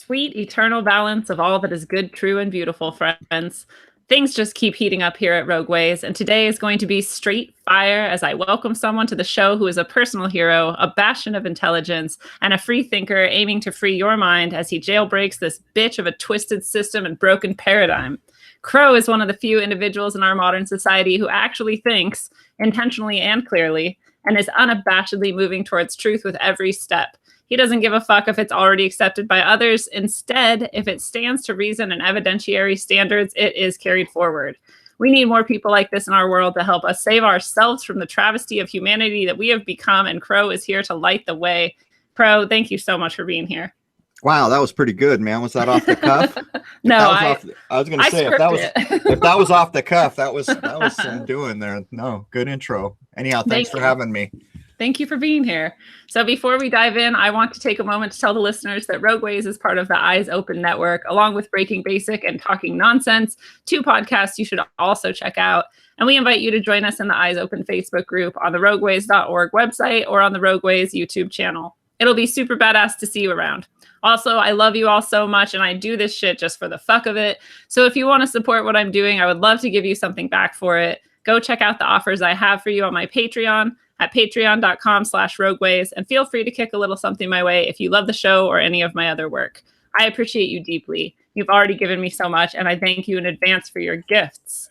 Sweet eternal balance of all that is good, true, and beautiful, friends. Things just keep heating up here at Rogueways, and today is going to be straight fire as I welcome someone to the show who is a personal hero, a bastion of intelligence, and a free thinker aiming to free your mind as he jailbreaks this bitch of a twisted system and broken paradigm. Crow is one of the few individuals in our modern society who actually thinks, intentionally and clearly, and is unabashedly moving towards truth with every step. He doesn't give a fuck if it's already accepted by others. Instead, if it stands to reason and evidentiary standards, it is carried forward. We need more people like this in our world to help us save ourselves from the travesty of humanity that we have become, and Crow is here to light the way. Crow, thank you so much for being here. Wow, that was pretty good, man. Was that off the cuff? No, I was going to say if that was off the cuff, that was some doing there. No, good intro. Anyhow, thanks for having me. Thank you for being here. So before we dive in, I want to take a moment to tell the listeners that Rogueways is part of the Eyes Open Network, along with Breaking Basic and Talking Nonsense, two podcasts you should also check out. And we invite you to join us in the Eyes Open Facebook group on the rogueways.org website or on the Rogueways YouTube channel. It'll be super badass to see you around. Also, I love you all so much, and I do this shit just for the fuck of it. So if you want to support what I'm doing, I would love to give you something back for it. Go check out the offers I have for you on my Patreon at patreon.com/rogueways, and feel free to kick a little something my way if you love the show or any of my other work. I appreciate you deeply. You've already given me so much, and I thank you in advance for your gifts.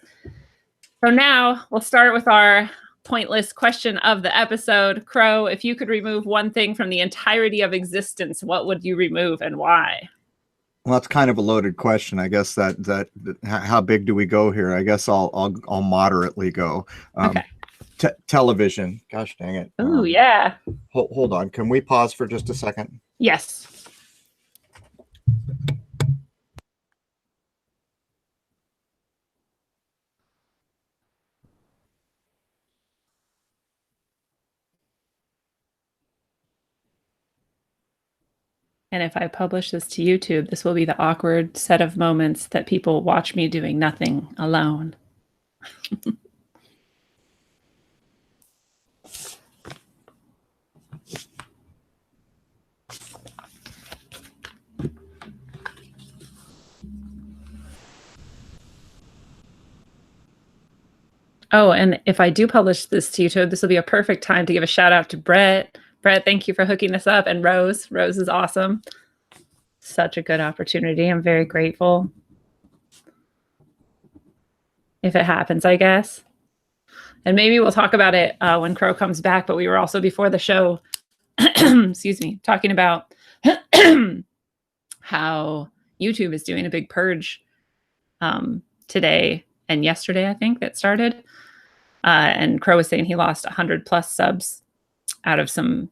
So now we'll start with our pointless question of the episode. Crow, if you could remove one thing from the entirety of existence, what would you remove and why? Well, that's kind of a loaded question. I guess that how big do we go here? I guess I'll moderately go. Okay. Television. Gosh dang it. Oh, yeah. Hold on. Can we pause for just a second? Yes. And if I publish this to YouTube, this will be the awkward set of moments that people watch me doing nothing alone. Oh, and if I do publish this to YouTube, this will be a perfect time to give a shout out to Brett. Brett, thank you for hooking this up. And Rose. Rose is awesome. Such a good opportunity. I'm very grateful. If it happens, I guess. And maybe we'll talk about it when Crow comes back. But we were also before the show, excuse me, talking about how YouTube is doing a big purge today and yesterday, I think, that started. And Crow was saying he lost 100+ subs out of some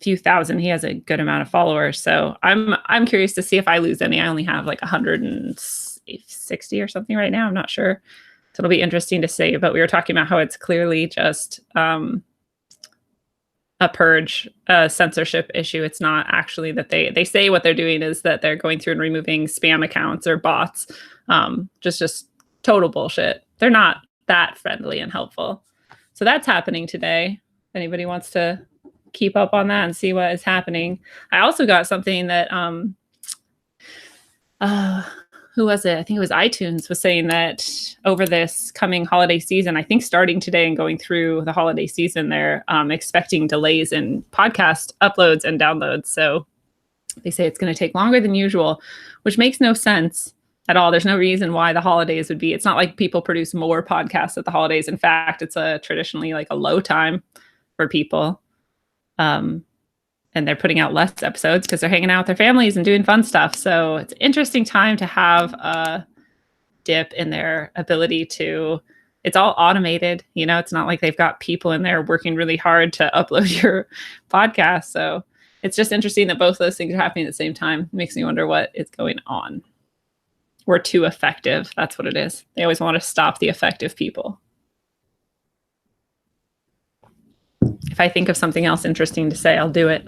few thousand. He has a good amount of followers. So I'm curious to see if I lose any. I only have like 160 or something right now. I'm not sure. So it'll be interesting to see. But we were talking about how it's clearly just a purge, censorship issue. It's not actually that they say what they're doing is that they're going through and removing spam accounts or bots. Just total bullshit. They're not that friendly and helpful. So that's happening today. If anybody wants to keep up on that and see what is happening. I also got something that who was it? I think it was iTunes was saying that over this coming holiday season, I think starting today and going through the holiday season, they're expecting delays in podcast uploads and downloads. So they say it's going to take longer than usual, which makes no sense at all. There's no reason why the holidays would be. It's not like people produce more podcasts at the holidays. In fact, it's traditionally like a low time for people. And they're putting out less episodes because they're hanging out with their families and doing fun stuff. So it's an interesting time to have a dip in their ability to, it's all automated. You know, it's not like they've got people in there working really hard to upload your podcast. So it's just interesting that both those things are happening at the same time. It makes me wonder what is going on. We're too effective. That's what it is. They always want to stop the effective people. If I think of something else interesting to say, I'll do it.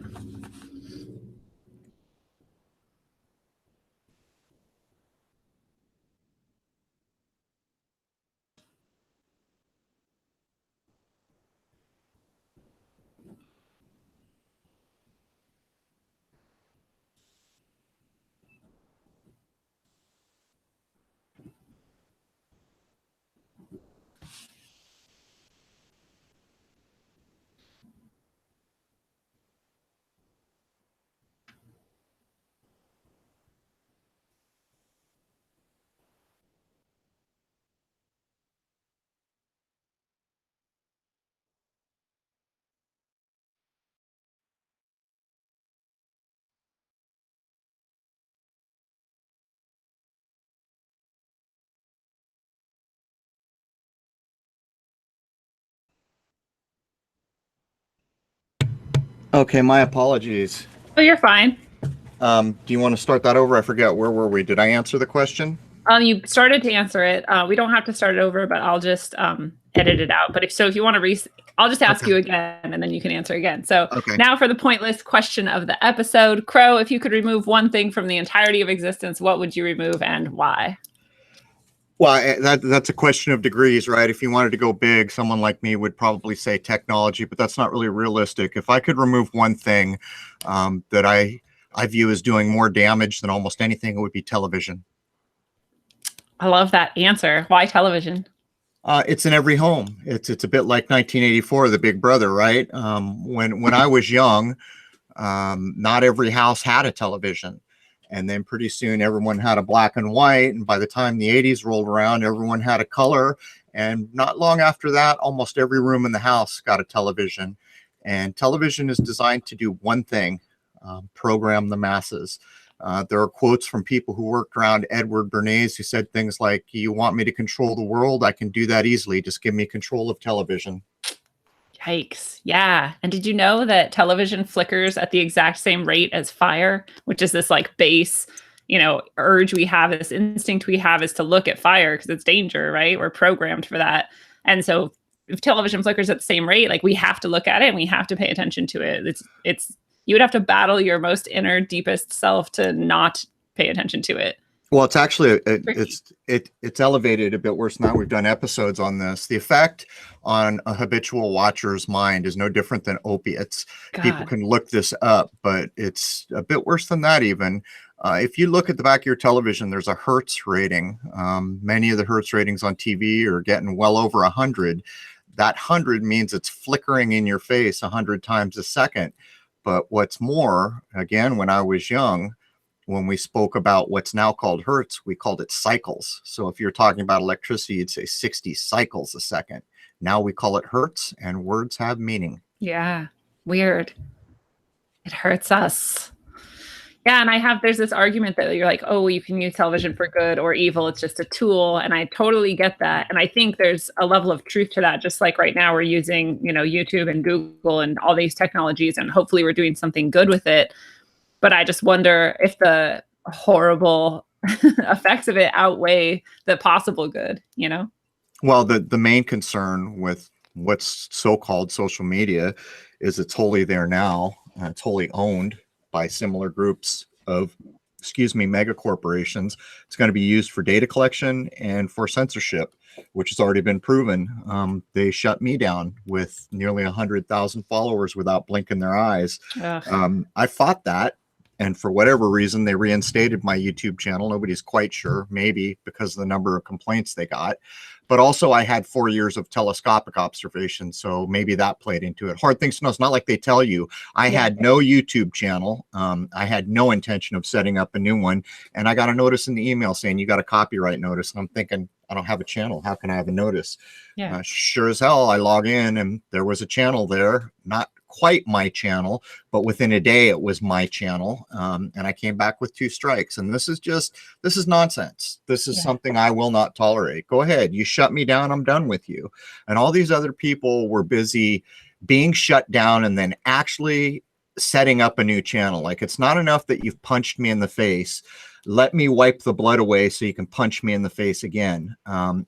Okay, my apologies. Oh, you're fine. Do you want to start that over? I forget, where were we? Did I answer the question? You started to answer it. We don't have to start it over, but I'll just edit it out. But if you want to I'll just ask you again, and then you can answer again. So now for the pointless question of the episode. Crow, if you could remove one thing from the entirety of existence, what would you remove and why? Well, that's a question of degrees, right? If you wanted to go big, someone like me would probably say technology, but that's not really realistic. If I could remove one thing that I view as doing more damage than almost anything, it would be television. I love that answer. Why television? It's in every home. It's a bit like 1984, The Big Brother, right? When I was young, not every house had a television. And then pretty soon everyone had a black and white. And by the time the 80s rolled around, everyone had a color. And not long after that, almost every room in the house got a television. And television is designed to do one thing, program the masses. There are quotes from people who worked around Edward Bernays who said things like, you want me to control the world? I can do that easily. Just give me control of television. Yikes. Yeah. And did you know that television flickers at the exact same rate as fire, which is this like base, urge we have, this instinct we have is to look at fire because it's danger, right? We're programmed for that. And so if television flickers at the same rate, like we have to look at it and we have to pay attention to it. You would have to battle your most inner, deepest self to not pay attention to it. Well, it's actually it's elevated a bit worse now. We've done episodes on this. The effect on a habitual watcher's mind is no different than opiates. God. People can look this up, but it's a bit worse than that even. If you look at the back of your television, there's a Hertz rating. Many of the Hertz ratings on TV are getting well over 100. That 100 means it's flickering in your face 100 times a second. But what's more, again, when I was young, when we spoke about what's now called Hertz, we called it cycles. So if you're talking about electricity, you'd say 60 cycles a second. Now we call it Hertz, and words have meaning. Yeah, weird. It hurts us. Yeah, and there's this argument that you're like, oh, you can use television for good or evil. It's just a tool. And I totally get that. And I think there's a level of truth to that. Just like right now we're using, YouTube and Google and all these technologies, and hopefully we're doing something good with it. But I just wonder if the horrible effects of it outweigh the possible good, Well, the main concern with what's so-called social media is it's wholly there now. It's wholly owned by similar groups of, mega corporations. It's going to be used for data collection and for censorship, which has already been proven. They shut me down with nearly 100,000 followers without blinking their eyes. I fought that. And for whatever reason, they reinstated my YouTube channel. Nobody's quite sure, maybe because of the number of complaints they got. But also I had 4 years of telescopic observation, so maybe that played into it. Hard things to know. It's not like they tell you. I had no YouTube channel. I had no intention of setting up a new one. And I got a notice in the email saying, you got a copyright notice. And I'm thinking, I don't have a channel. How can I have a notice? Yeah. Sure as hell, I log in and there was a channel there, not quite my channel, but within a day it was my channel. And I came back with 2 strikes. And this is nonsense. This is something I will not tolerate. Go ahead. You shut me down. I'm done with you. And all these other people were busy being shut down and then actually setting up a new channel. Like, it's not enough that you've punched me in the face. Let me wipe the blood away so you can punch me in the face again.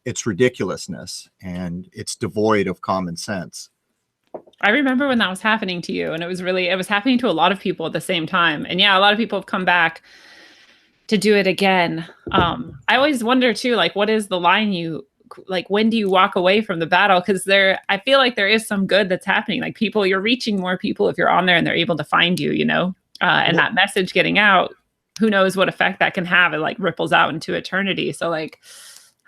It's ridiculousness, and it's devoid of common sense. I remember when that was happening to you, and it was happening to a lot of people at the same time. And yeah, a lot of people have come back to do it again. I always wonder too, like, what is the line when do you walk away from the battle? Because I feel like there is some good that's happening. Like, you're reaching more people if you're on there and they're able to find you, and that message getting out, who knows what effect that can have. It like ripples out into eternity. So like,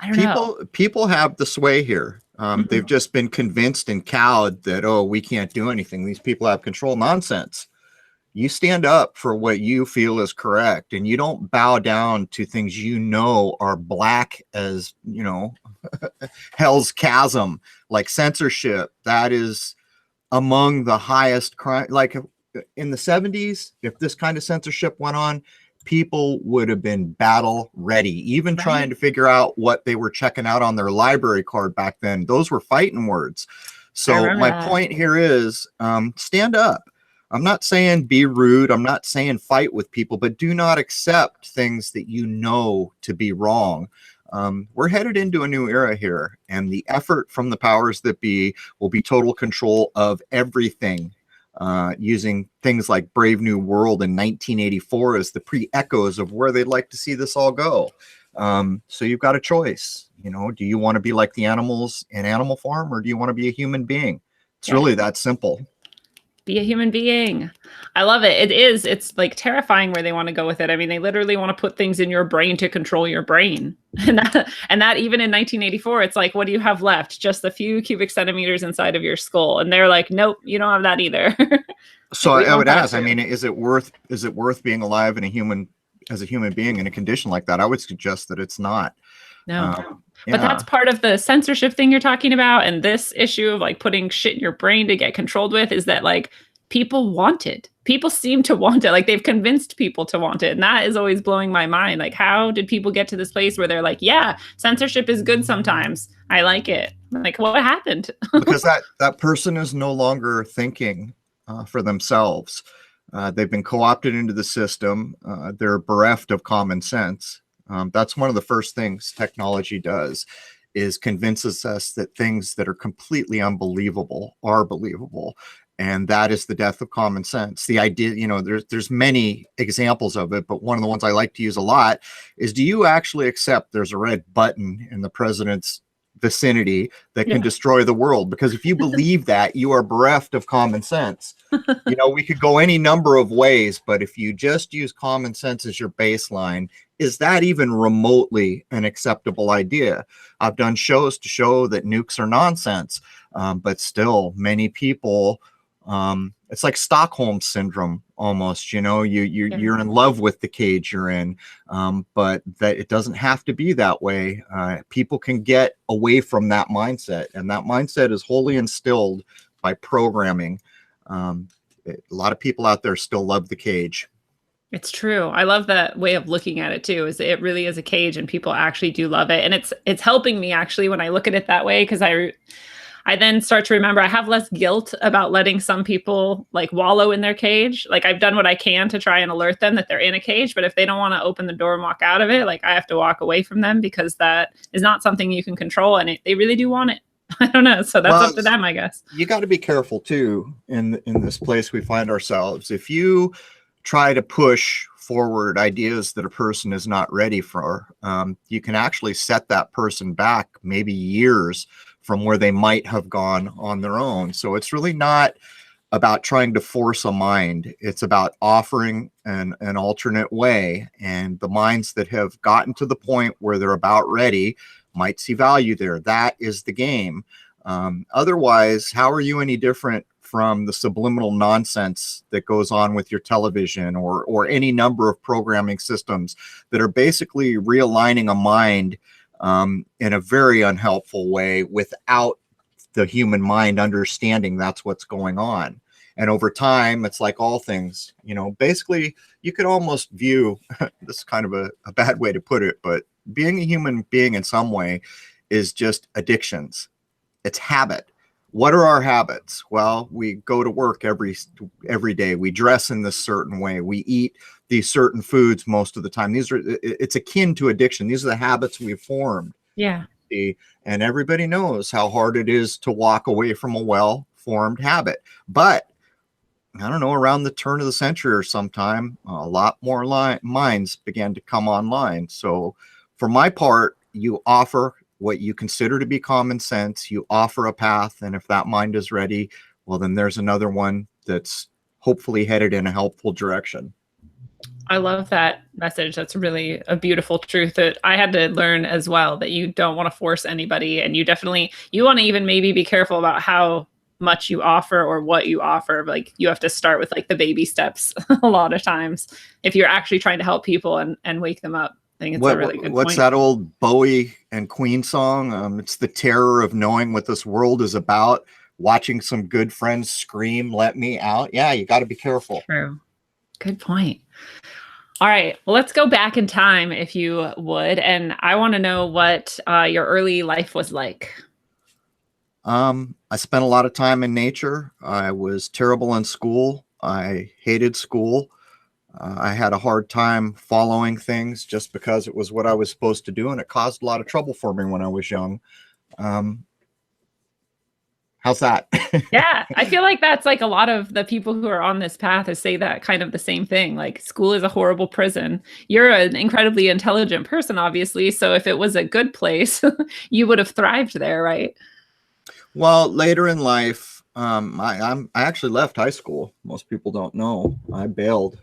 I don't know. People have the sway here. They've just been convinced and cowed that, oh, we can't do anything. These people have control. Nonsense. You stand up for what you feel is correct, and you don't bow down to things are black as, hell's chasm, like censorship. That is among the highest crime. Like in the 70s, if this kind of censorship went on, people would have been battle ready, even trying to figure out what they were checking out on their library card back then. Those were fighting words. So my point here is, stand up. I'm not saying be rude. I'm not saying fight with people, but do not accept things that you know to be wrong. We're headed into a new era here, and the effort from the powers that be will be total control of everything, using things like Brave New World in 1984 as the pre-echoes of where they'd like to see this all go. So you've got a choice. You know, do you want to be like the animals in Animal Farm, or do you want to be a human being? It's really that simple. Be a human being. I love it. It's like terrifying where they want to go with it. I mean, they literally want to put things in your brain to control your brain. And that even in 1984, it's like, what do you have left? Just a few cubic centimeters inside of your skull. And they're like, nope, you don't have that either. So I would ask, I mean, is it worth being alive in as a human being in a condition like that? I would suggest that it's not. No. But that's part of the censorship thing you're talking about. And this issue of like putting shit in your brain to get controlled with is that like people want it. People seem to want it. Like they've convinced people to want it. And that is always blowing my mind. Like, how did people get to this place where they're like, yeah, censorship is good sometimes. I like it. Like, what happened? Because that person is no longer thinking for themselves. They've been co-opted into the system. They're bereft of common sense. That's one of the first things technology does, is convinces us that things that are completely unbelievable are believable. And that is the death of common sense. The idea, you know, there's many examples of it, but one of the ones I like to use a lot is, do you actually accept there's a red button in the president's vicinity that can destroy the world? Because if you believe that, you are bereft of common sense. You know, we could go any number of ways, but if you just use common sense as your baseline, is that even remotely an acceptable idea? I've done shows to show that nukes are nonsense, but still many people, it's like Stockholm syndrome almost, you know, you're in love with the cage you're in, but that it doesn't have to be that way. People can get away from that mindset, and that mindset is wholly instilled by programming. A lot of people out there still love the cage. It's true. I love that way of looking at it too, is it really is a cage and people actually do love it. And it's helping me actually when I look at it that way, because I then start to remember I have less guilt about letting some people like wallow in their cage. Like I've done what I can to try and alert them that they're in a cage, but if they don't want to open the door and walk out of it, like I have to walk away from them, because that is not something you can control, and they really do want it. I don't know. So that's up to them, I guess. You got to be careful too in this place we find ourselves. If you try to push forward ideas that a person is not ready for, you can actually set that person back maybe years from where they might have gone on their own. So it's really not about trying to force a mind. It's about offering an alternate way. And the minds that have gotten to the point where they're about ready might see value there. That is the game. Otherwise, how are you any different from the subliminal nonsense that goes on with your television or any number of programming systems that are basically realigning a mind in a very unhelpful way without the human mind understanding that's what's going on. And over time, it's like all things, you know, basically you could almost view this is kind of a bad way to put it, but being a human being in some way is just addictions. It's habit. What are our habits? Well, we go to work every day. We dress in this certain way. We eat these certain foods most of the time. It's akin to addiction. These are the habits we've formed. Yeah. And everybody knows how hard it is to walk away from a well-formed habit. But I don't know, around the turn of the century or sometime, a lot more minds began to come online. So for my part, you offer what you consider to be common sense, you offer a path, and if that mind is ready, well, then there's another one that's hopefully headed in a helpful direction. I love that message. That's really a beautiful truth that I had to learn as well, that you don't want to force anybody, and you want to even maybe be careful about how much you offer or what you offer. Like you have to start with like the baby steps a lot of times if you're actually trying to help people and wake them up. I think it's a really good what's point. That old Bowie and Queen song? It's the terror of knowing what this world is about, watching some good friends scream, let me out. Yeah, you got to be careful. True. Good point. All right, well, let's go back in time if you would. And I want to know what your early life was like. I spent a lot of time in nature. I was terrible in school. I hated school. I had a hard time following things just because it was what I was supposed to do, and it caused a lot of trouble for me when I was young. How's that? Yeah, I feel like that's like a lot of the people who are on this path is say that kind of the same thing. Like school is a horrible prison. You're an incredibly intelligent person, obviously. So if it was a good place, you would have thrived there, right? Well, later in life, I actually left high school. Most people don't know. I bailed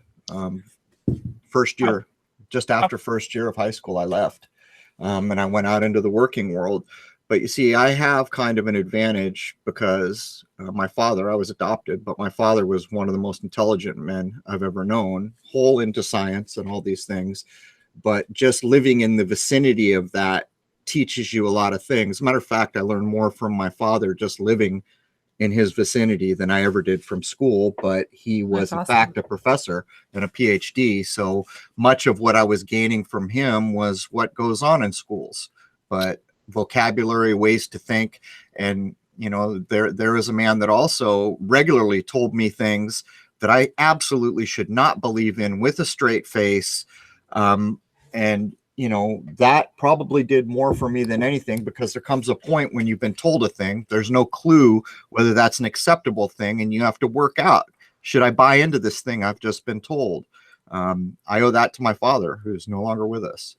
first year, just after first year of high school, I left, and I went out into the working world. But you see, I have kind of an advantage because my father, I was adopted, but my father was one of the most intelligent men I've ever known, whole into science and all these things. But just living in the vicinity of that teaches you a lot of things. As a matter of fact, I learned more from my father just living in his vicinity than I ever did from school, but he was in fact a professor and a PhD. So much of what I was gaining from him was what goes on in schools, but vocabulary, ways to think. And, you know, there is a man that also regularly told me things that I absolutely should not believe in with a straight face. And, you know, that probably did more for me than anything, because there comes a point when you've been told a thing, there's no clue whether that's an acceptable thing, and you have to work out, should I buy into this thing I've just been told? I owe that to my father, who's no longer with us.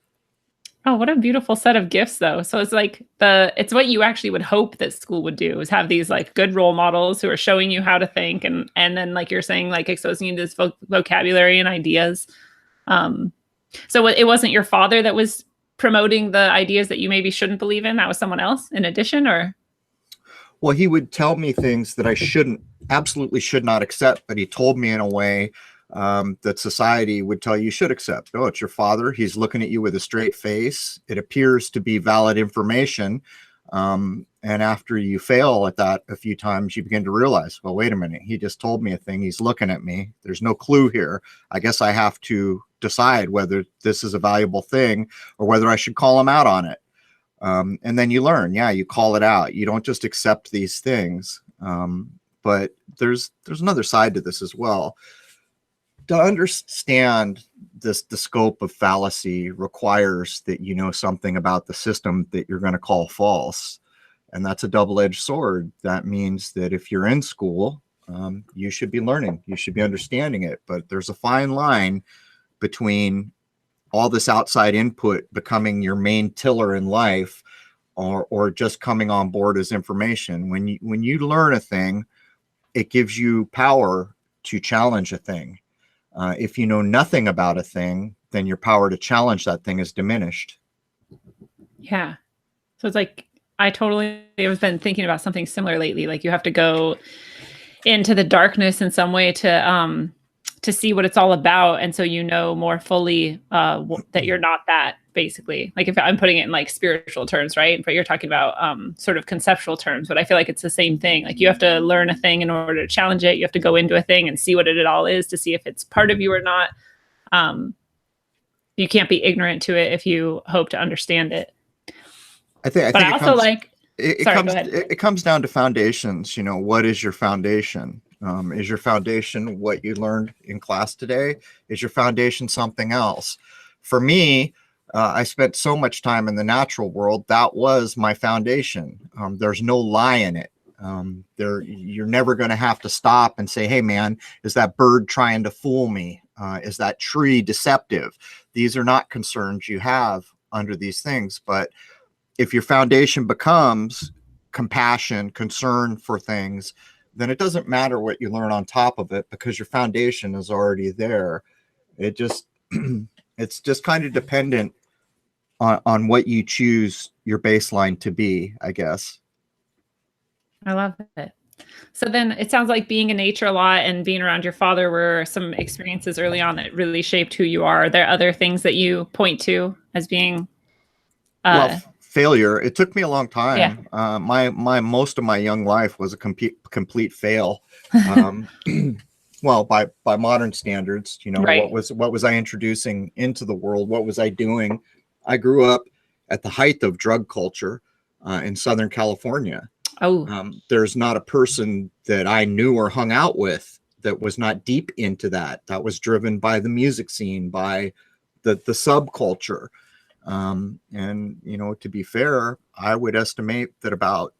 Oh, what a beautiful set of gifts, though. So it's like it's what you actually would hope that school would do, is have these like good role models who are showing you how to think, and then like you're saying, like exposing you to this vocabulary and ideas. So it wasn't your father that was promoting the ideas that you maybe shouldn't believe in. That was someone else in addition, or? Well, he would tell me things that I absolutely should not accept, but he told me in a way that society would tell you should accept. Oh, it's your father. He's looking at you with a straight face. It appears to be valid information. And after you fail at that a few times, you begin to realize, well, wait a minute. He just told me a thing. He's looking at me. There's no clue here. I guess I have to decide whether this is a valuable thing or whether I should call him out on it. And then you learn, you call it out. You don't just accept these things. But there's another side to this as well. To understand the scope of fallacy requires that you know something about the system that you're going to call false. And that's a double-edged sword. That means that if you're in school, you should be learning, you should be understanding it. But there's a fine line between all this outside input becoming your main tiller in life, or just coming on board as information. When you learn a thing, it gives you power to challenge a thing. If you know nothing about a thing, then your power to challenge that thing is diminished. Yeah. So it's like, I totally have been thinking about something similar lately. Like you have to go into the darkness in some way to see what it's all about. And so you know more fully that you're not that, basically. Like if I'm putting it in like spiritual terms, right? But you're talking about sort of conceptual terms, but I feel like it's the same thing. Like you have to learn a thing in order to challenge it. You have to go into a thing and see what it all is to see if it's part of you or not. You can't be ignorant to it if you hope to understand it. I think I also like, it comes down to foundations. You know, what is your foundation? Is your foundation what you learned in class today? Is your foundation something else? For me, I spent so much time in the natural world. That was my foundation. There's no lie in it. You're never going to have to stop and say, hey, man, is that bird trying to fool me? Is that tree deceptive? These are not concerns you have under these things. But if your foundation becomes compassion, concern for things, then it doesn't matter what you learn on top of it, because your foundation is already there. It just, it's just kind of dependent on what you choose your baseline to be, I guess. I love it. So then it sounds like being in nature a lot and being around your father were some experiences early on that really shaped who you are. Are there other things that you point to as being well, failure? It took me a long time. Yeah. My most of my young life was a complete fail. Well, by modern standards, you know, right. what was I introducing into the world? What was I doing? I grew up at the height of drug culture in Southern California. Oh, there's not a person that I knew or hung out with that was not deep into that. That was driven by the music scene, by the subculture. And, you know, to be fair, I would estimate that about,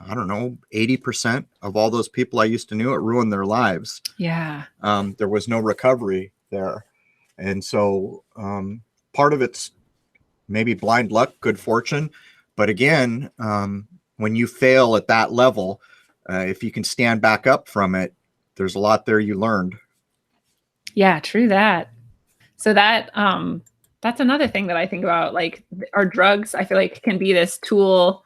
I don't know, 80% of all those people I used to know, it ruined their lives. Yeah. There was no recovery there. And so part of it's maybe blind luck, good fortune. But again, when you fail at that level, if you can stand back up from it, there's a lot there you learned. Yeah, true that. So that's another thing that I think about. Like, our drugs, I feel like, can be this tool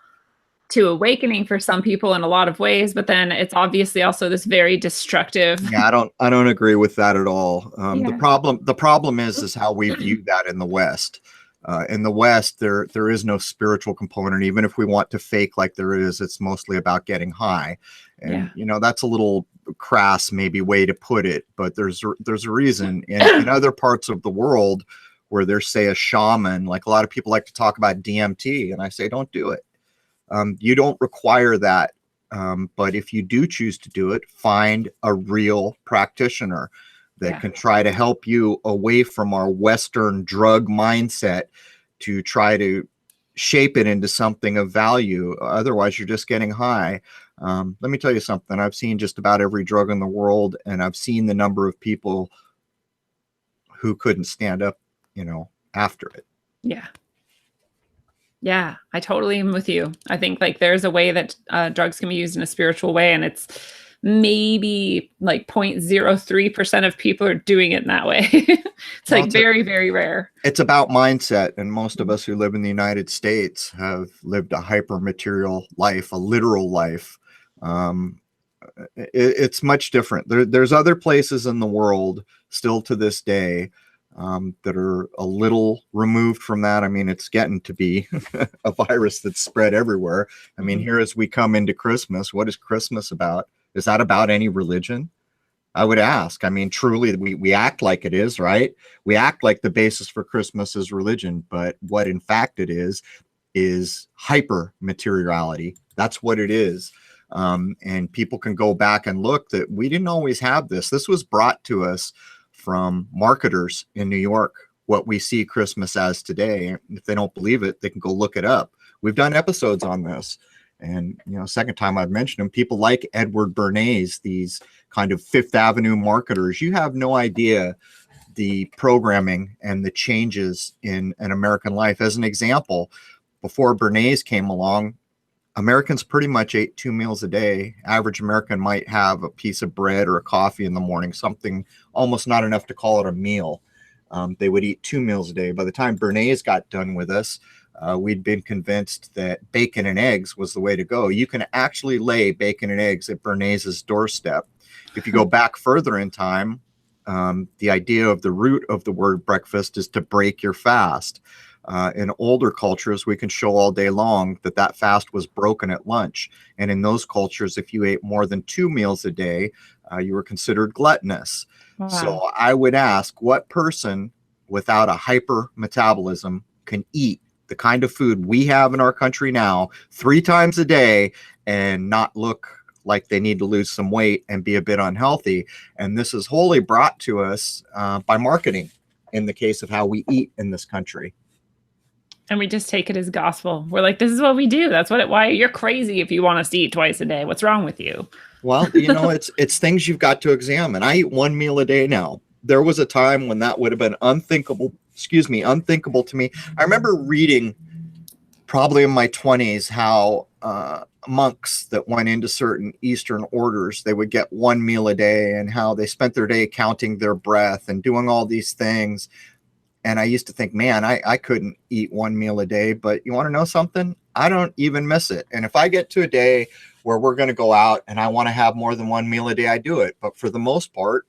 to awakening for some people in a lot of ways, but then it's obviously also this very destructive. Yeah, I don't agree with that at all. Yeah. The problem is how we view that in the West. In the West, there is no spiritual component. Even if we want to fake like there is, it's mostly about getting high. And Yeah. you know, that's a little crass maybe way to put it, but there's a reason. In other parts of the world where there's, say, a shaman, like a lot of people like to talk about DMT, and I say don't do it. You don't require that. But if you do choose to do it, find a real practitioner that can try to help you away from our Western drug mindset to try to shape it into something of value. Otherwise, you're just getting high. Let me tell you something. I've seen just about every drug in the world, and I've seen the number of people who couldn't stand up, you know, after it. Yeah. Yeah, I totally am with you. I think like there's a way that drugs can be used in a spiritual way, and it's maybe like 0.03% of people are doing it in that way. It's like very, very rare. It's about mindset. And most of us who live in the United States have lived a hyper material life, a literal life. It's much different. There's other places in the world still to this day that are a little removed from that. I mean, it's getting to be a virus that's spread everywhere. I mean, here as we come into Christmas, what is Christmas about? Is that about any religion? I would ask. I mean, truly, we act like it is, right? We act like the basis for Christmas is religion, but what in fact it is hyper materiality. That's what it is. And people can go back and look that we didn't always have this. This was brought to us from marketers in New York, what we see Christmas as today. If they don't believe it, they can go look it up. We've done episodes on this. And, you know, second time I've mentioned them, people like Edward Bernays, these kind of Fifth Avenue marketers, you have no idea the programming and the changes in an American life. As an example, before Bernays came along, Americans pretty much ate 2 meals a day. Average American might have a piece of bread or a coffee in the morning, something almost not enough to call it a meal. They would eat 2 meals a day. By the time Bernays got done with us, we'd been convinced that bacon and eggs was the way to go. You can actually lay bacon and eggs at Bernays's doorstep. If you go back further in time, the idea of the root of the word breakfast is to break your fast. In older cultures, we can show all day long that that fast was broken at lunch. And in those cultures, if you ate more than 2 meals a day, you were considered gluttonous. Wow. So I would ask, what person without a hyper metabolism can eat the kind of food we have in our country now 3 times a day and not look like they need to lose some weight and be a bit unhealthy? And this is wholly brought to us by marketing in the case of how we eat in this country. And we just take it as gospel. We're like, this is what we do. That's why you're crazy if you want us to eat twice a day. What's wrong with you? Well, you know, it's things you've got to examine. I eat 1 meal a day now. There was a time when that would have been unthinkable to me. I remember reading probably in my 20s how monks that went into certain Eastern orders, they would get 1 meal a day, and how they spent their day counting their breath and doing all these things. And I used to think, man, I couldn't eat 1 meal a day. But you want to know something? I don't even miss it. And if I get to a day where we're going to go out and I want to have more than 1 meal a day, I do it. But for the most part,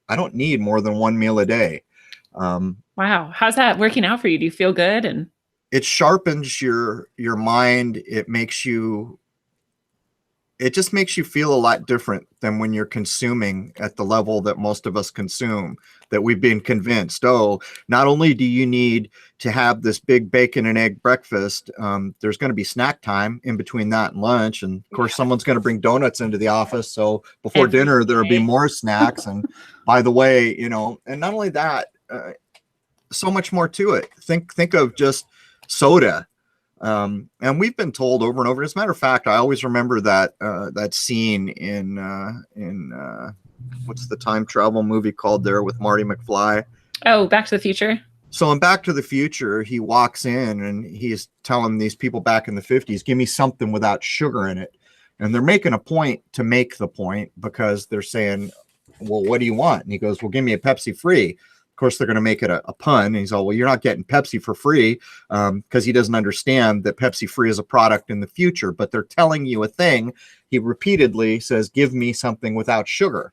I don't need more than 1 meal a day. Wow. How's that working out for you? Do you feel good? And it sharpens your mind. It makes you it just makes you feel a lot different than when you're consuming at the level that most of us consume, that we've been convinced, oh, not only do you need to have this big bacon and egg breakfast, there's going to be snack time in between that and lunch. And of course, someone's going to bring donuts into the office. So before dinner, there'll be more snacks. And by the way, you know, and not only that, so much more to it. Think of just soda. And we've been told over and over. As a matter of fact, I always remember that that scene in what's the time travel movie called there with Marty McFly? Oh, Back to the Future. So in Back to the Future, he walks in and he's telling these people back in the 50s, give me something without sugar in it. And they're making a point to make the point because they're saying, well, what do you want? And he goes, well, give me a Pepsi free. Of course, they're going to make it a pun. And he's all, well, you're not getting Pepsi for free, because he doesn't understand that Pepsi free is a product in the future, but they're telling you a thing. He repeatedly says, give me something without sugar.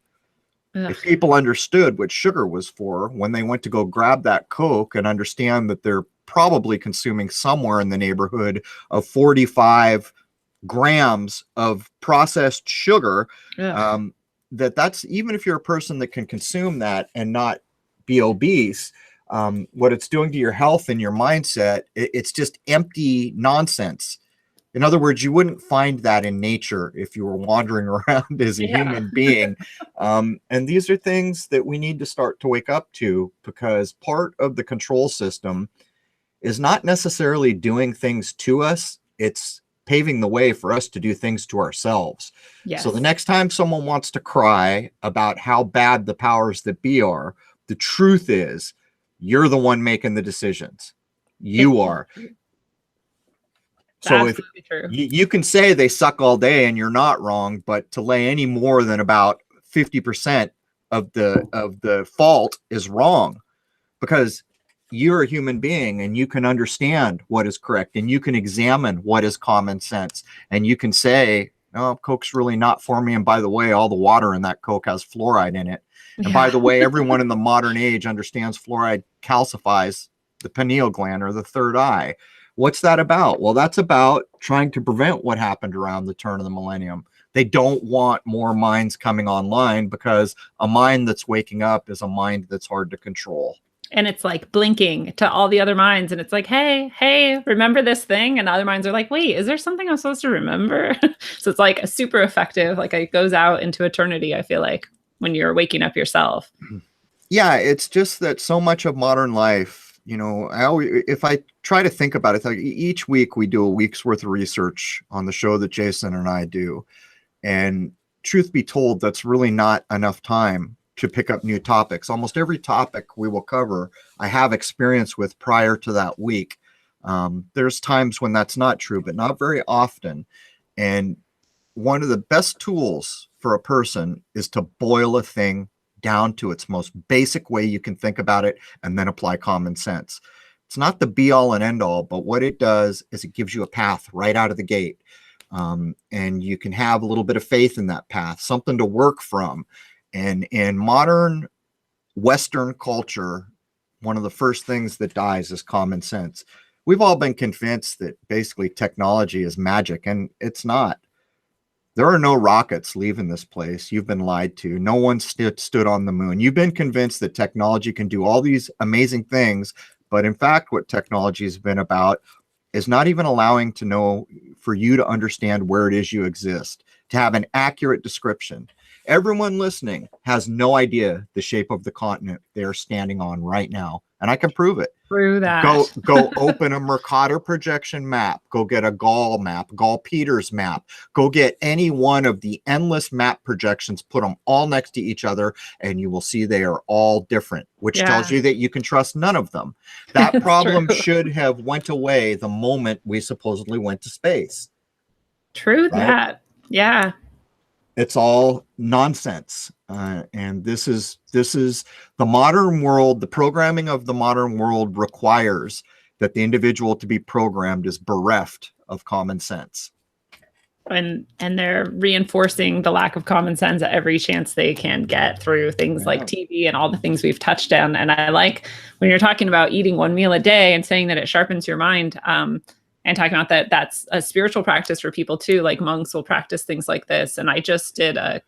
Ugh. If people understood what sugar was for when they went to go grab that Coke and understand that they're probably consuming somewhere in the neighborhood of 45 grams of processed sugar, that's even if you're a person that can consume that and not be obese, what it's doing to your health and your mindset, it's just empty nonsense. In other words, you wouldn't find that in nature if you were wandering around as a human being. And these are things that we need to start to wake up to, because part of the control system is not necessarily doing things to us. It's paving the way for us to do things to ourselves. Yes. So the next time someone wants to cry about how bad the powers that be are, the truth is, you're the one making the decisions. You are. So if you can say they suck all day and you're not wrong, but to lay any more than about 50% of the fault is wrong, because you're a human being and you can understand what is correct and you can examine what is common sense, and you can say, no, Coke's really not for me. And by the way, all the water in that Coke has fluoride in it. And by the way, everyone in the modern age understands fluoride calcifies the pineal gland or the third eye. What's that about? Well, that's about trying to prevent what happened around the turn of the millennium. They don't want more minds coming online, because a mind that's waking up is a mind that's hard to control. And it's like blinking to all the other minds. And it's like, hey, remember this thing? And other minds are like, wait, is there something I'm supposed to remember? So it's like a super effective, like it goes out into eternity, I feel like, when you're waking up yourself. Yeah, it's just that so much of modern life, you know, if I try to think about it, like each week we do a week's worth of research on the show that Jason and I do. And truth be told, that's really not enough time to pick up new topics. Almost every topic we will cover, I have experience with prior to that week. There's times when that's not true, but not very often. And one of the best tools for a person is to boil a thing down to its most basic way you can think about it, and then apply common sense. It's not the be all and end all, but what it does is it gives you a path right out of the gate. And you can have a little bit of faith in that path, something to work from. And in modern Western culture, one of the first things that dies is common sense. We've all been convinced that basically technology is magic, and it's not. There are no rockets leaving this place. You've been lied to. No one stood on the moon. You've been convinced that technology can do all these amazing things, but in fact, what technology has been about is not even allowing to know, for you to understand where it is you exist, to have an accurate description. Everyone listening has no idea the shape of the continent they're standing on right now, and I can prove it. Through that. Go open a Mercator projection map. Go get a Gall map, Gall Peters map. Go get any one of the endless map projections, put them all next to each other, and you will see they are all different, which tells you that you can trust none of them. That problem should have went away the moment we supposedly went to space. True, right? That. Yeah. It's all nonsense. And this is the modern world. The programming of the modern world requires that the individual to be programmed is bereft of common sense. And they're reinforcing the lack of common sense at every chance they can get through things like TV and all the things we've touched on. And I like when you're talking about eating one meal a day and saying that it sharpens your mind. and talking about that that's a spiritual practice for people too. Like monks will practice things like this. And I just did a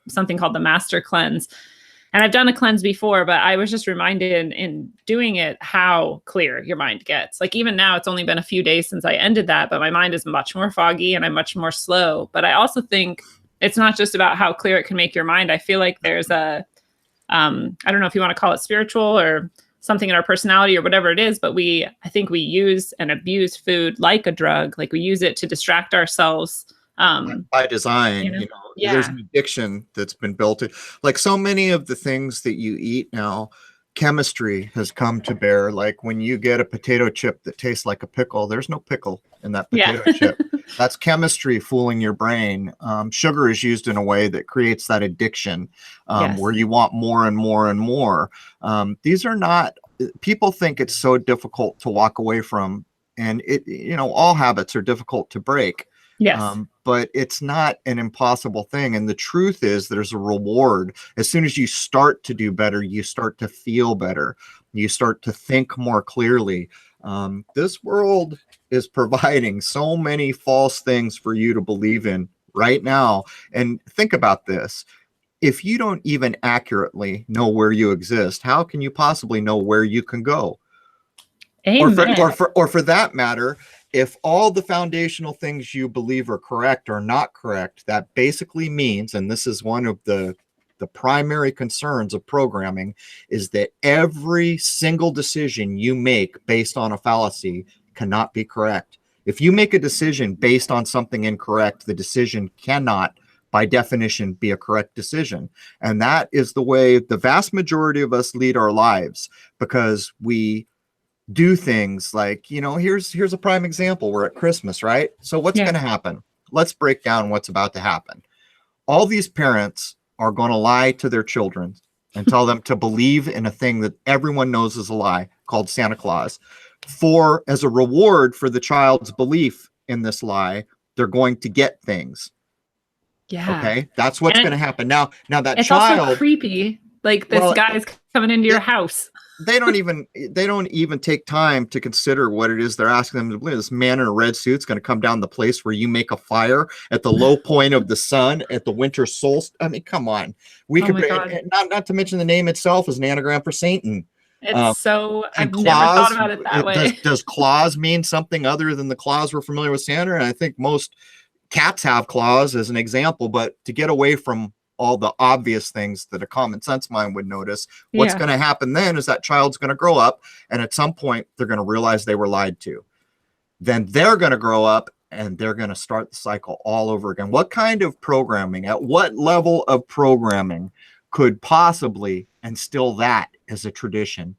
something called the Master Cleanse. And I've done a cleanse before, but I was just reminded in doing it how clear your mind gets. Like even now, it's only been a few days since I ended that, but my mind is much more foggy and I'm much more slow. But I also think it's not just about how clear it can make your mind. I feel like there's a, I don't know if you want to call it spiritual or something in our personality or whatever it is, but I think we use and abuse food like a drug. Like we use it to distract ourselves. By design, there's an addiction that's been built in. Like so many of the things that you eat now, chemistry has come to bear. Like when you get a potato chip that tastes like a pickle, there's no pickle in that potato chip. That's chemistry fooling your brain. Sugar is used in a way that creates that addiction where you want more and more and more. These are not, people think it's so difficult to walk away from, and all habits are difficult to break. Yes. But it's not an impossible thing. And the truth is there's a reward. As soon as you start to do better, you start to feel better. You start to think more clearly. This world is providing so many false things for you to believe in right now. And think about this. If you don't even accurately know where you exist, how can you possibly know where you can go? Amen. Or for that matter, if all the foundational things you believe are correct are not correct, that basically means, and this is one of the primary concerns of programming, is that every single decision you make based on a fallacy cannot be correct. If you make a decision based on something incorrect, the decision cannot, by definition, be a correct decision. And that is the way the vast majority of us lead our lives, because we do things like, here's a prime example. We're at Christmas, right? So what's going to happen? Let's break down what's about to happen. All these parents are going to lie to their children and tell them to believe in a thing that everyone knows is a lie, called Santa Claus. As a reward for the child's belief in this lie, they're going to get things. Yeah. Okay. That's what's going to happen. Now that it's child, also creepy. Like this guy's coming into your house. They don't even take time to consider what it is they're asking them to believe. This man in a red suit's going to come down the place where you make a fire at the low point of the sun at the winter solstice. I mean, come on. We could not to mention the name itself is an anagram for Satan. It's I've never thought about it that way. Does claws mean something other than the claws we're familiar with Santa? And I think most cats have claws as an example, but to get away from all the obvious things that a common sense mind would notice, what's going to happen then is that child's going to grow up, and at some point they're going to realize they were lied to. Then they're going to grow up and they're going to start the cycle all over again. What kind of programming, at what level of programming could possibly instill that as a tradition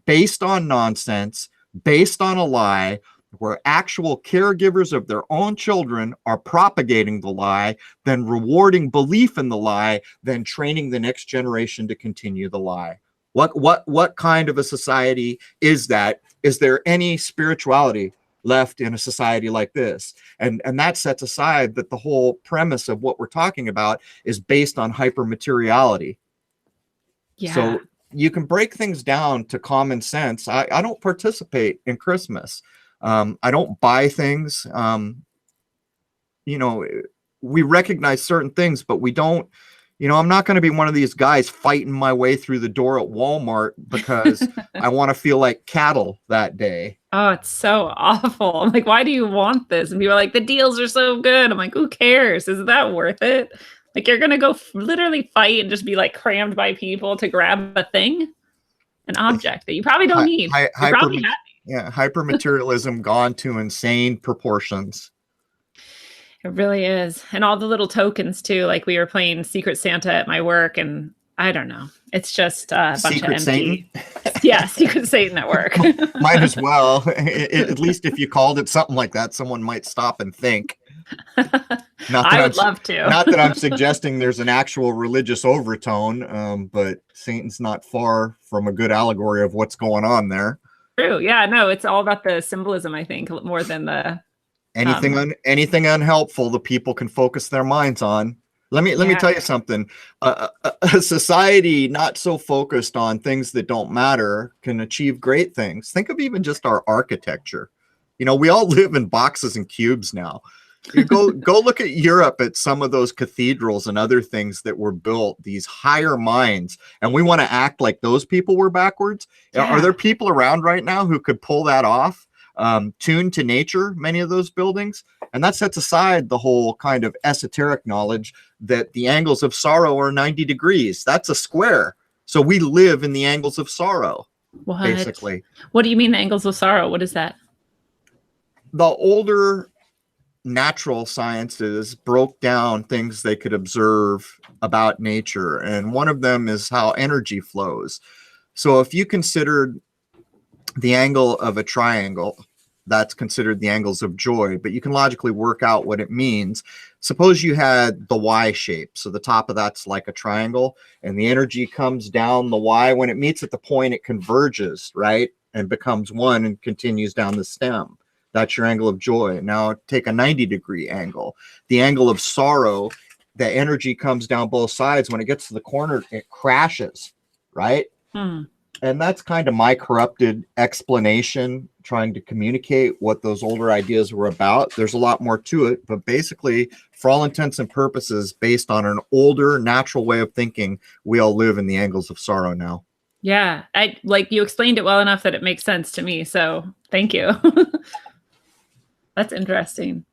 based on nonsense, based on a lie, where actual caregivers of their own children are propagating the lie, then rewarding belief in the lie, then training the next generation to continue the lie? What kind of a society is that? Is there any spirituality left in a society like this? And that sets aside that the whole premise of what we're talking about is based on hypermateriality. Yeah. So you can break things down to common sense. I don't participate in Christmas. I don't buy things. We recognize certain things, but we don't, I'm not going to be one of these guys fighting my way through the door at Walmart because I want to feel like cattle that day. Oh, it's so awful. I'm like, why do you want this? And people are like, the deals are so good. I'm like, who cares? Is that worth it? Like, you're going to go literally fight and just be like crammed by people to grab a thing, an object that you probably don't need. You're probably happy. Yeah, hypermaterialism gone to insane proportions. It really is. And all the little tokens too. Like we were playing Secret Santa at my work, and I don't know. It's just a bunch Secret of empty. Satan? Yeah, Secret Satan at work. Might as well. At least if you called it something like that, someone might stop and think. I would love to. Not that I'm suggesting there's an actual religious overtone, but Satan's not far from a good allegory of what's going on there. True. Yeah, no, it's all about the symbolism, I think, more than the anything unhelpful the people can focus their minds on. Let me tell you something. A society not so focused on things that don't matter can achieve great things. Think of even just our architecture. You know, we all live in boxes and cubes now. You go look at Europe at some of those cathedrals and other things that were built, these higher minds, and we want to act like those people were backwards. Yeah. Are there people around right now who could pull that off? Tuned to nature, many of those buildings, and that sets aside the whole kind of esoteric knowledge that the angles of sorrow are 90 degrees. That's a square. So we live in the angles of sorrow, basically. What do you mean the angles of sorrow? What is that? The older natural sciences broke down things they could observe about nature, and one of them is how energy flows. So if you considered the angle of a triangle, that's considered the angles of joy, but you can logically work out what it means. Suppose you had the Y shape. So the top of that's like a triangle, and the energy comes down the Y. When it meets at the point, it converges, right? And becomes one and continues down the stem. That's your angle of joy. Now take a 90-degree angle. The angle of sorrow, the energy comes down both sides. When it gets to the corner, it crashes, right? And that's kind of my corrupted explanation, trying to communicate what those older ideas were about. There's a lot more to it, but basically, for all intents and purposes, based on an older natural way of thinking, we all live in the angles of sorrow now. Yeah, you explained it well enough that it makes sense to me. So thank you. That's interesting.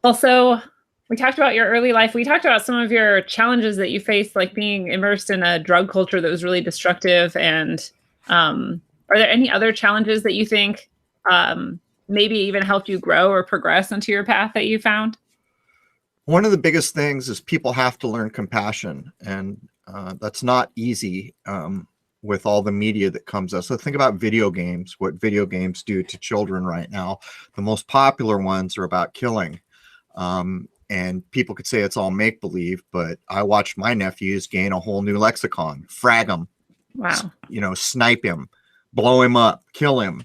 Also, we talked about your early life. We talked about some of your challenges that you faced, like being immersed in a drug culture that was really destructive. And are there any other challenges that you think maybe even helped you grow or progress into your path that you found? One of the biggest things is people have to learn compassion, and that's not easy with all the media that comes out. So think about video games, what video games do to children right now. The most popular ones are about killing. And people could say it's all make-believe, but I watched my nephews gain a whole new lexicon. Frag him. Wow. Snipe him, blow him up, kill him.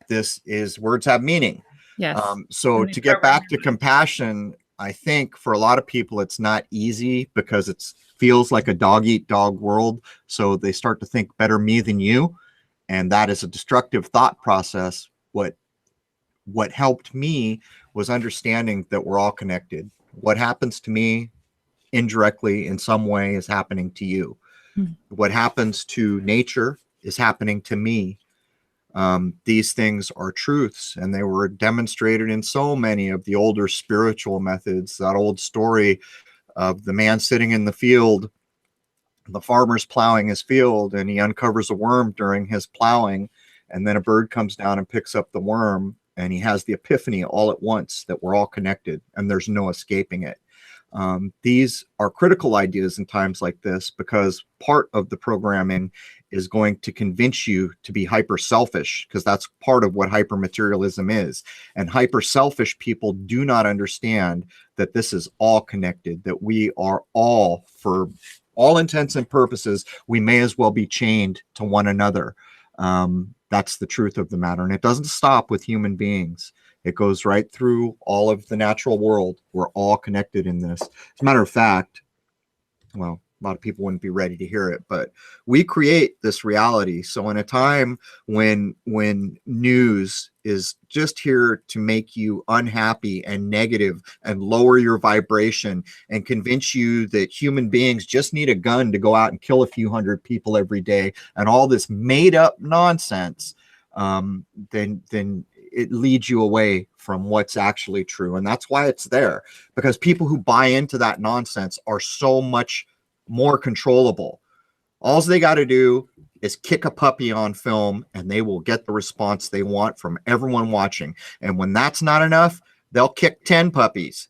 This is, words have meaning. Yes. So to get back to compassion, I think for a lot of people, it's not easy because it feels like a dog-eat-dog world. So they start to think better me than you. And that is a destructive thought process. What helped me was understanding that we're all connected. What happens to me indirectly in some way is happening to you. What happens to nature is happening to me. These things are truths, and they were demonstrated in so many of the older spiritual methods. That old story of the man sitting in the field, the farmer's plowing his field, and he uncovers a worm during his plowing, and then a bird comes down and picks up the worm, and he has the epiphany all at once that we're all connected and there's no escaping it. These are critical ideas in times like this, because part of the programming is going to convince you to be hyper selfish, because that's part of what hyper materialism is. And hyper selfish people do not understand that this is all connected, that we are all, for all intents and purposes, we may as well be chained to one another. That's the truth of the matter. And it doesn't stop with human beings. It goes right through all of the natural world. We're all connected in this. As a matter of fact, well, a lot of people wouldn't be ready to hear it, but we create this reality. So in a time when news is just here to make you unhappy and negative and lower your vibration and convince you that human beings just need a gun to go out and kill a few hundred people every day and all this made up nonsense, then it leads you away from what's actually true. And that's why it's there, because people who buy into that nonsense are so much more controllable. All they got to do is kick a puppy on film and they will get the response they want from everyone watching. And when that's not enough, they'll kick 10 puppies.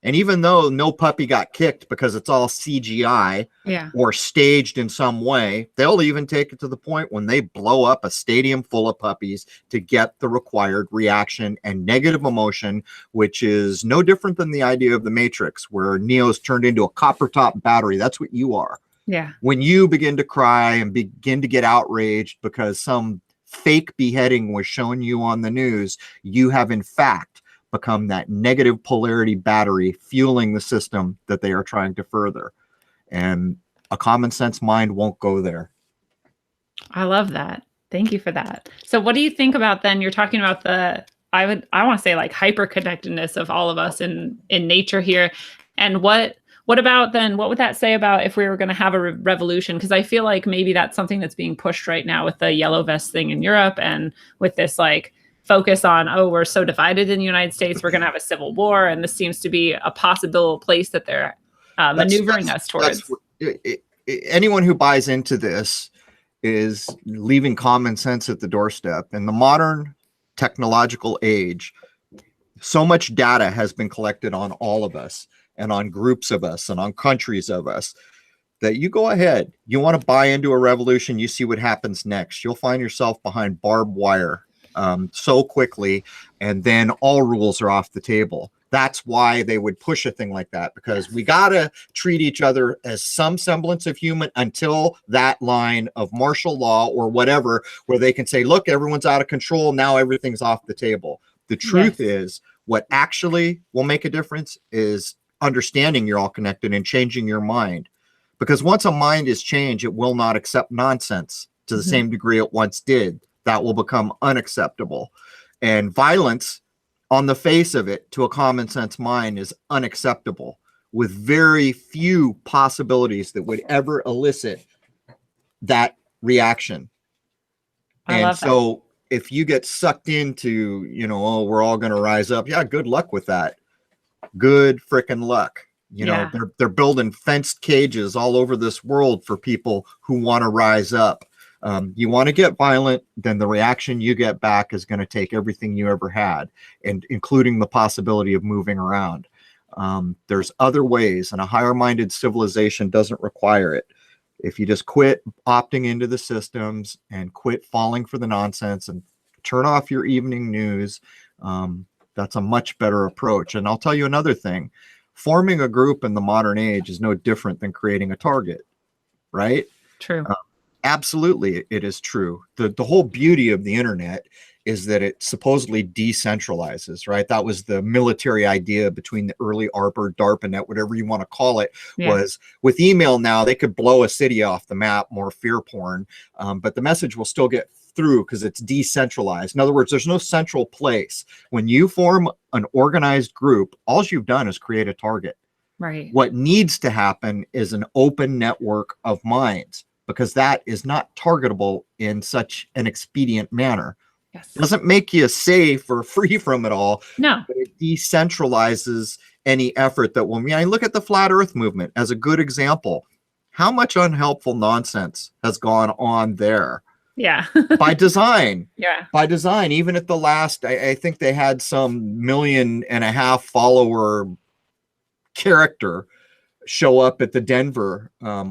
And even though no puppy got kicked because it's all CGI or staged in some way, they'll even take it to the point when they blow up a stadium full of puppies to get the required reaction and negative emotion, which is no different than the idea of the Matrix, where Neo's turned into a copper top battery. That's what you are. Yeah. When you begin to cry and begin to get outraged because some fake beheading was shown you on the news, you have in fact become that negative polarity battery fueling the system that they are trying to further. And a common sense mind won't go there. I love that. Thank you for that. So what do you think about then? You're talking about I want to say like hyper connectedness of all of us in nature here. And what about then what would that say about if we were going to have a revolution? Because I feel like maybe that's something that's being pushed right now with the yellow vest thing in Europe and with this like focus on, oh, we're so divided in the United States, we're going to have a civil war. And this seems to be a possible place that they're maneuvering us towards. Anyone who buys into this is leaving common sense at the doorstep. In the modern technological age, so much data has been collected on all of us and on groups of us and on countries of us that you go ahead. You want to buy into a revolution, you see what happens next. You'll find yourself behind barbed wire so quickly, and then all rules are off the table. That's why they would push a thing like that, because we got to treat each other as some semblance of human until that line of martial law or whatever, where they can say, look, everyone's out of control. Now everything's off the table. The truth is, what actually will make a difference is understanding you're all connected and changing your mind. Because once a mind is changed, it will not accept nonsense to the same degree it once did. That will become unacceptable. And violence, on the face of it, to a common sense mind, is unacceptable, with very few possibilities that would ever elicit that reaction. And so if you get sucked into, you know, oh, we're all going to rise up. Yeah, good luck with that. Good freaking luck. You know, they're building fenced cages all over this world for people who want to rise up. You want to get violent, then the reaction you get back is going to take everything you ever had, and including the possibility of moving around. There's other ways, and a higher-minded civilization doesn't require it. If you just quit opting into the systems and quit falling for the nonsense and turn off your evening news, that's a much better approach. And I'll tell you another thing. Forming a group in the modern age is no different than creating a target, right? True. Absolutely, it is true. The whole beauty of the internet is that it supposedly decentralizes, right? That was the military idea between the early ARPA, DARPANet, whatever you want to call it, was with email now, they could blow a city off the map, more fear porn, but the message will still get through because it's decentralized. In other words, there's no central place. When you form an organized group, all you've done is create a target. Right. What needs to happen is an open network of minds, because that is not targetable in such an expedient manner. Yes. It doesn't make you safe or free from it all. No. But it decentralizes any effort that will. I mean, look at the flat earth movement as a good example. How much unhelpful nonsense has gone on there? Yeah. By design. Yeah. By design. Even at the last, I think they had some 1.5 million follower character show up at the Denver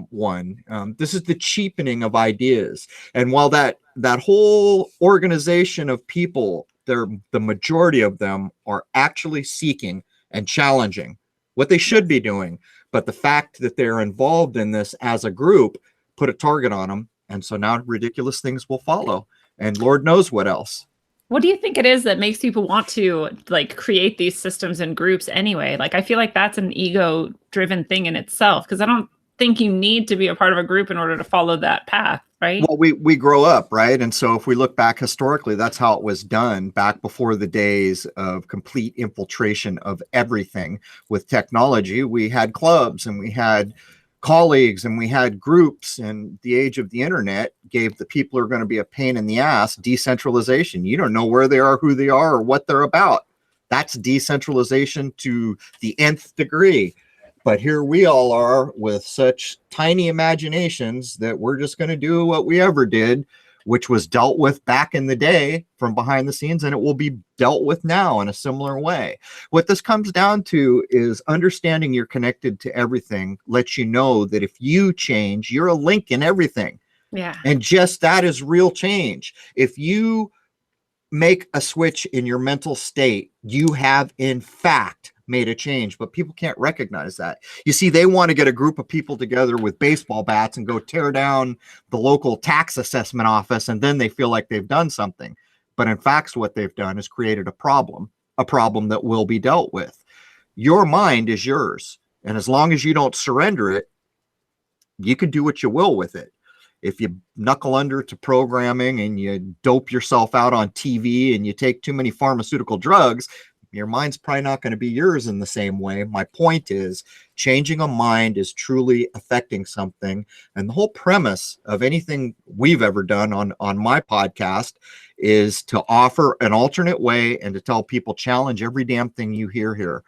one. This is the cheapening of ideas. And while that whole organization of people, the majority of them are actually seeking and challenging what they should be doing. But the fact that they're involved in this as a group put a target on them. And so now ridiculous things will follow. And Lord knows what else. What do you think it is that makes people want to like create these systems and groups anyway? Like, I feel like that's an ego driven thing in itself, because I don't think you need to be a part of a group in order to follow that path, right? Well, we grow up, right? And so if we look back historically, that's how it was done back before the days of complete infiltration of everything with technology. We had clubs and we had colleagues and we had groups, and the age of the internet gave the people who are going to be a pain in the ass decentralization. You don't know where they are, who they are, or what they're about. That's decentralization to the nth degree. But here we all are with such tiny imaginations that we're just going to do what we ever did, which was dealt with back in the day from behind the scenes, and it will be dealt with now in a similar way. What this comes down to is understanding you're connected to everything lets you know that if you change, you're a link in everything. Yeah. And just that is real change. If you make a switch in your mental state, you have in fact made a change, but people can't recognize that. You see, they want to get a group of people together with baseball bats and go tear down the local tax assessment office, and then they feel like they've done something. But in fact, what they've done is created a problem that will be dealt with. Your mind is yours, and as long as you don't surrender it, you can do what you will with it. if you knuckle under to programming and you dope yourself out on TV and you take too many pharmaceutical drugs, your mind's probably not going to be yours in the same way. My point is, changing a mind is truly affecting something. And the whole premise of anything we've ever done on my podcast is to offer an alternate way and to tell people challenge every damn thing you hear here.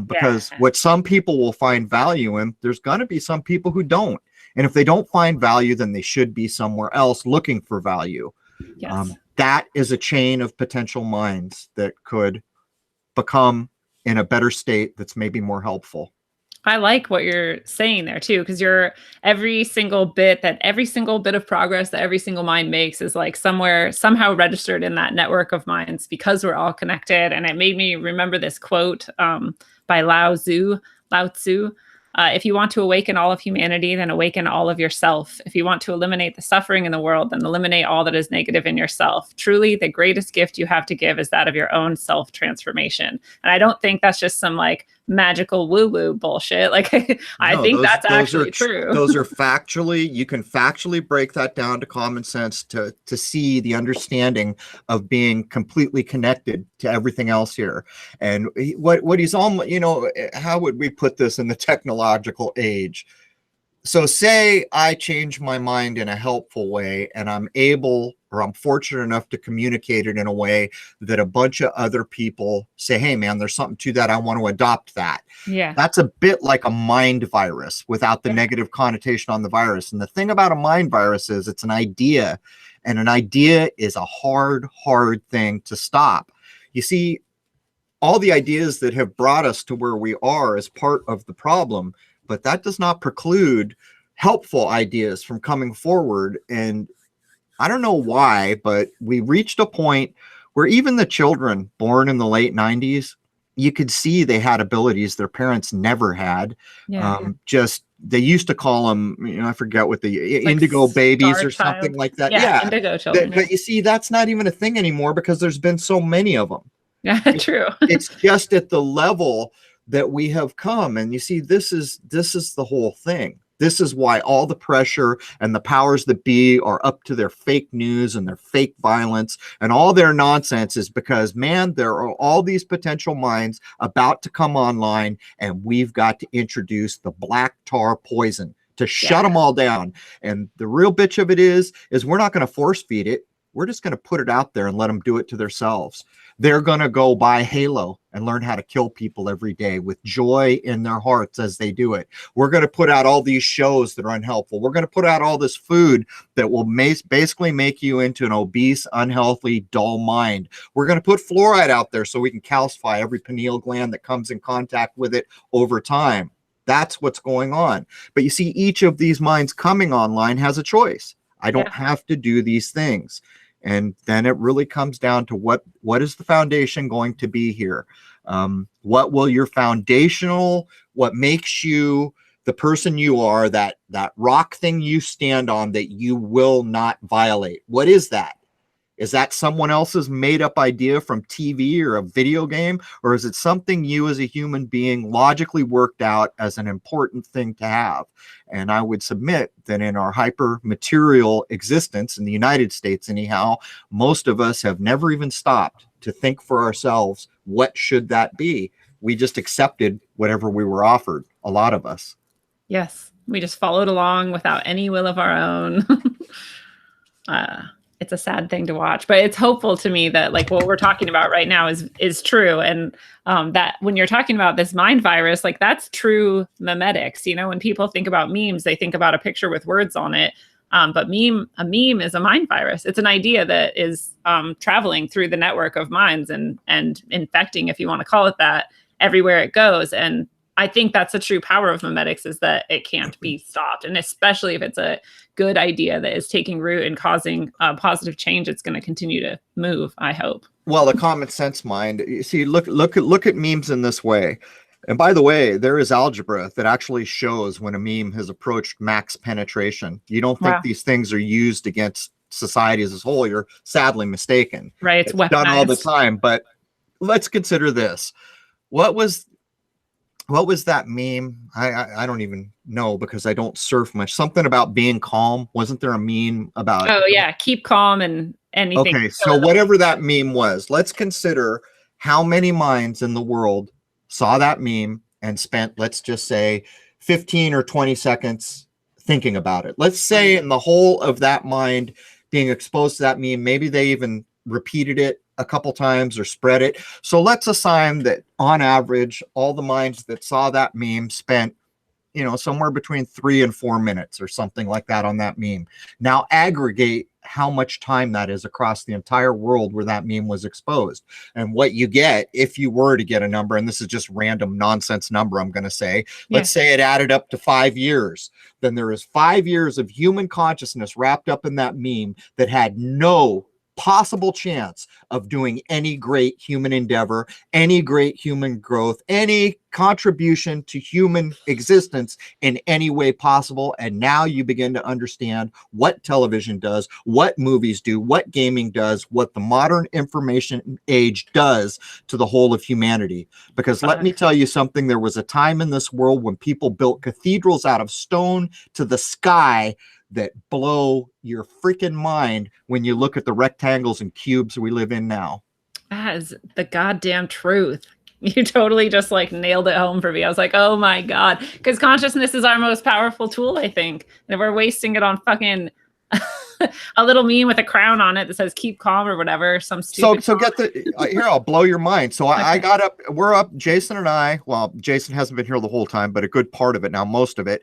Because what some people will find value in, there's going to be some people who don't. And if they don't find value, then they should be somewhere else looking for value. Yes. That is a chain of potential minds that could become in a better state that's maybe more helpful. I like what you're saying there too, because every single bit of progress that every single mind makes is like somehow registered in that network of minds, because we're all connected. And it made me remember this quote by Lao Tzu. If you want to awaken all of humanity, then awaken all of yourself. If you want to eliminate the suffering in the world, then eliminate all that is negative in yourself. Truly, the greatest gift you have to give is that of your own self-transformation. And I don't think that's just some like magical woo-woo bullshit. Like, I think that's actually true. Those are factually, you can factually break that down to common sense to see the understanding of being completely connected to everything else here. And what he's almost, how would we put this in the technological age? So say I change my mind in a helpful way and I'm fortunate enough to communicate it in a way that a bunch of other people say, hey man, there's something to that. I want to adopt that. Yeah. That's a bit like a mind virus without the negative connotation on the virus. And the thing about a mind virus is it's an idea, and an idea is a hard thing to stop. You see, all the ideas that have brought us to where we are is part of the problem, but that does not preclude helpful ideas from coming forward. And I don't know why, but we reached a point where even the children born in the late 90s, you could see they had abilities their parents never had. They used to call them, I forget what the like indigo babies or something like that. Yeah, indigo children. But you see, that's not even a thing anymore because there's been so many of them. Yeah, true. It's just at the level that we have come. And you see, this is the whole thing. This is why all the pressure and the powers that be are up to their fake news and their fake violence and all their nonsense, is because, man, there are all these potential minds about to come online, and we've got to introduce the black tar poison to shut them all down. And the real bitch of it is we're not going to force feed it. We're just going to put it out there and let them do it to themselves. They're going to go buy Halo and learn how to kill people every day with joy in their hearts as they do it. We're going to put out all these shows that are unhelpful. We're going to put out all this food that will basically make you into an obese, unhealthy, dull mind. We're going to put fluoride out there so we can calcify every pineal gland that comes in contact with it over time. That's what's going on. But you see, each of these minds coming online has a choice. I don't have to do these things. And then it really comes down to what is the foundation going to be here? What will your what makes you the person you are, that rock thing you stand on that you will not violate? What is that? Is that someone else's made up idea from TV or a video game? Or is it something you as a human being logically worked out as an important thing to have? And I would submit that in our hyper material existence in the United States, anyhow, most of us have never even stopped to think for ourselves, what should that be? We just accepted whatever we were offered, a lot of us. Yes, we just followed along without any will of our own. It's a sad thing to watch, but it's hopeful to me that like what we're talking about right now is true. And that when you're talking about this mind virus, like that's true memetics. When people think about memes, they think about a picture with words on it. But a meme is a mind virus. It's an idea that is traveling through the network of minds and infecting, if you want to call it that, everywhere it goes. And I think that's the true power of memetics, is that it can't be stopped. And especially if it's a good idea that is taking root and causing positive change, it's going to continue to move, I hope. Well, the common sense mind, you see, look at memes in this way. And by the way, there is algebra that actually shows when a meme has approached max penetration. You don't think these things are used against society as a whole. You're sadly mistaken. Right. It's done all the time. But let's consider this. what was that meme? I don't even know because I don't surf much. Something about being calm. Wasn't there a meme about? Oh yeah, keep calm and anything. Okay, so whatever that meme was, let's consider how many minds in the world saw that meme and spent, let's just say, 15 or 20 seconds thinking about it. Let's say in the whole of that mind being exposed to that meme, maybe they even repeated it a couple times or spread it. So let's assign that on average, all the minds that saw that meme spent, you know, somewhere between 3 and 4 minutes or something like that on that meme. Now aggregate how much time that is across the entire world where that meme was exposed. And what you get, if you were to get a number, and this is just random nonsense number, I'm going to say, let's say it added up to 5 years, then there is 5 years of human consciousness wrapped up in that meme that had no possible chance of doing any great human endeavor, any great human growth, any contribution to human existence in any way possible. And now you begin to understand what television does, what movies do, what gaming does, what the modern information age does to the whole of humanity. Because let me tell you something, there was a time in this world when people built cathedrals out of stone to the sky that blow your freaking mind when you look at the rectangles and cubes we live in now. That is the goddamn truth. You totally just like nailed it home for me. I was like, oh my God. Because consciousness is our most powerful tool, I think. And we're wasting it on fucking a little meme with a crown on it that says keep calm or whatever. Some stupid. So get the here, I'll blow your mind. So I got up, we're up, Jason and I, well, Jason hasn't been here the whole time, but a good part of it now, most of it.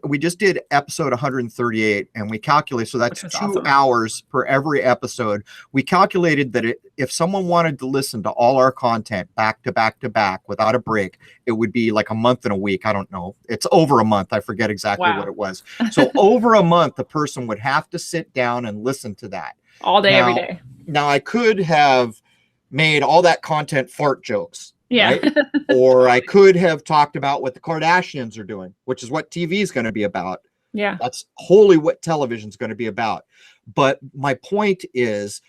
We just did episode 138 and we calculate, so that's 2 hours per every episode. We calculated that if someone wanted to listen to all our content back to back to back without a break, it would be like a month and a week. I don't know. It's over a month. I forget exactly what it was. So over a month, the person would have to sit down and listen to that all day, every day. Now I could have made all that content fart jokes. Yeah. Right? Or I could have talked about what the Kardashians are doing, which is what TV is going to be about. Yeah. That's wholly what television is going to be about. But my point is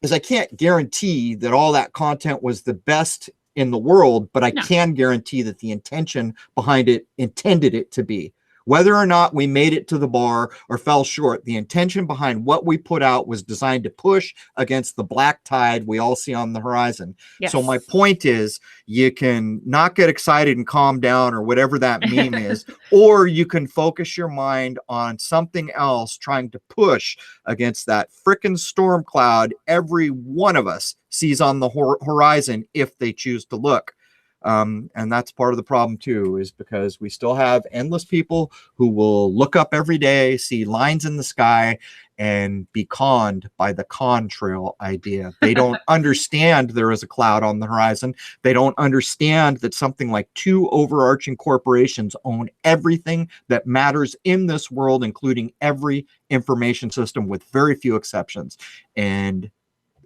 I can't guarantee that all that content was the best in the world, but I can guarantee that the intention behind it intended it to be. Whether or not we made it to the bar or fell short, the intention behind what we put out was designed to push against the black tide we all see on the horizon. Yes. So my point is, you can not get excited and calm down or whatever that meme is, or you can focus your mind on something else trying to push against that frickin' storm cloud every one of us sees on the horizon if they choose to look. And that's part of the problem too, is because we still have endless people who will look up every day, see lines in the sky, and be conned by the contrail idea. They don't understand there is a cloud on the horizon. They don't understand that something like 2 overarching corporations own everything that matters in this world, including every information system with very few exceptions. And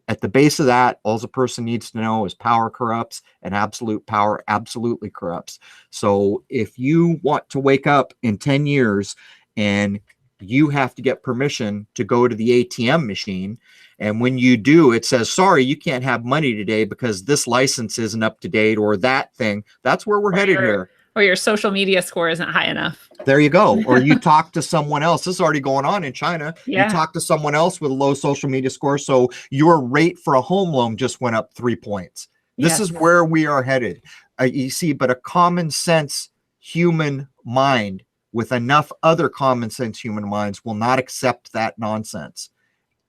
at the base of that, all a person needs to know is power corrupts, and absolute power absolutely corrupts. So if you want to wake up in 10 years and you have to get permission to go to the ATM machine, and when you do, it says, sorry, you can't have money today because this license isn't up to date or that thing, that's where we're headed here. Or your social media score isn't high enough. There you go. Or you talk to someone else. This is already going on in China. Yeah. You talk to someone else with a low social media score, so your rate for a home loan just went up 3 points. This is where we are headed. You see, but a common sense human mind with enough other common sense human minds will not accept that nonsense.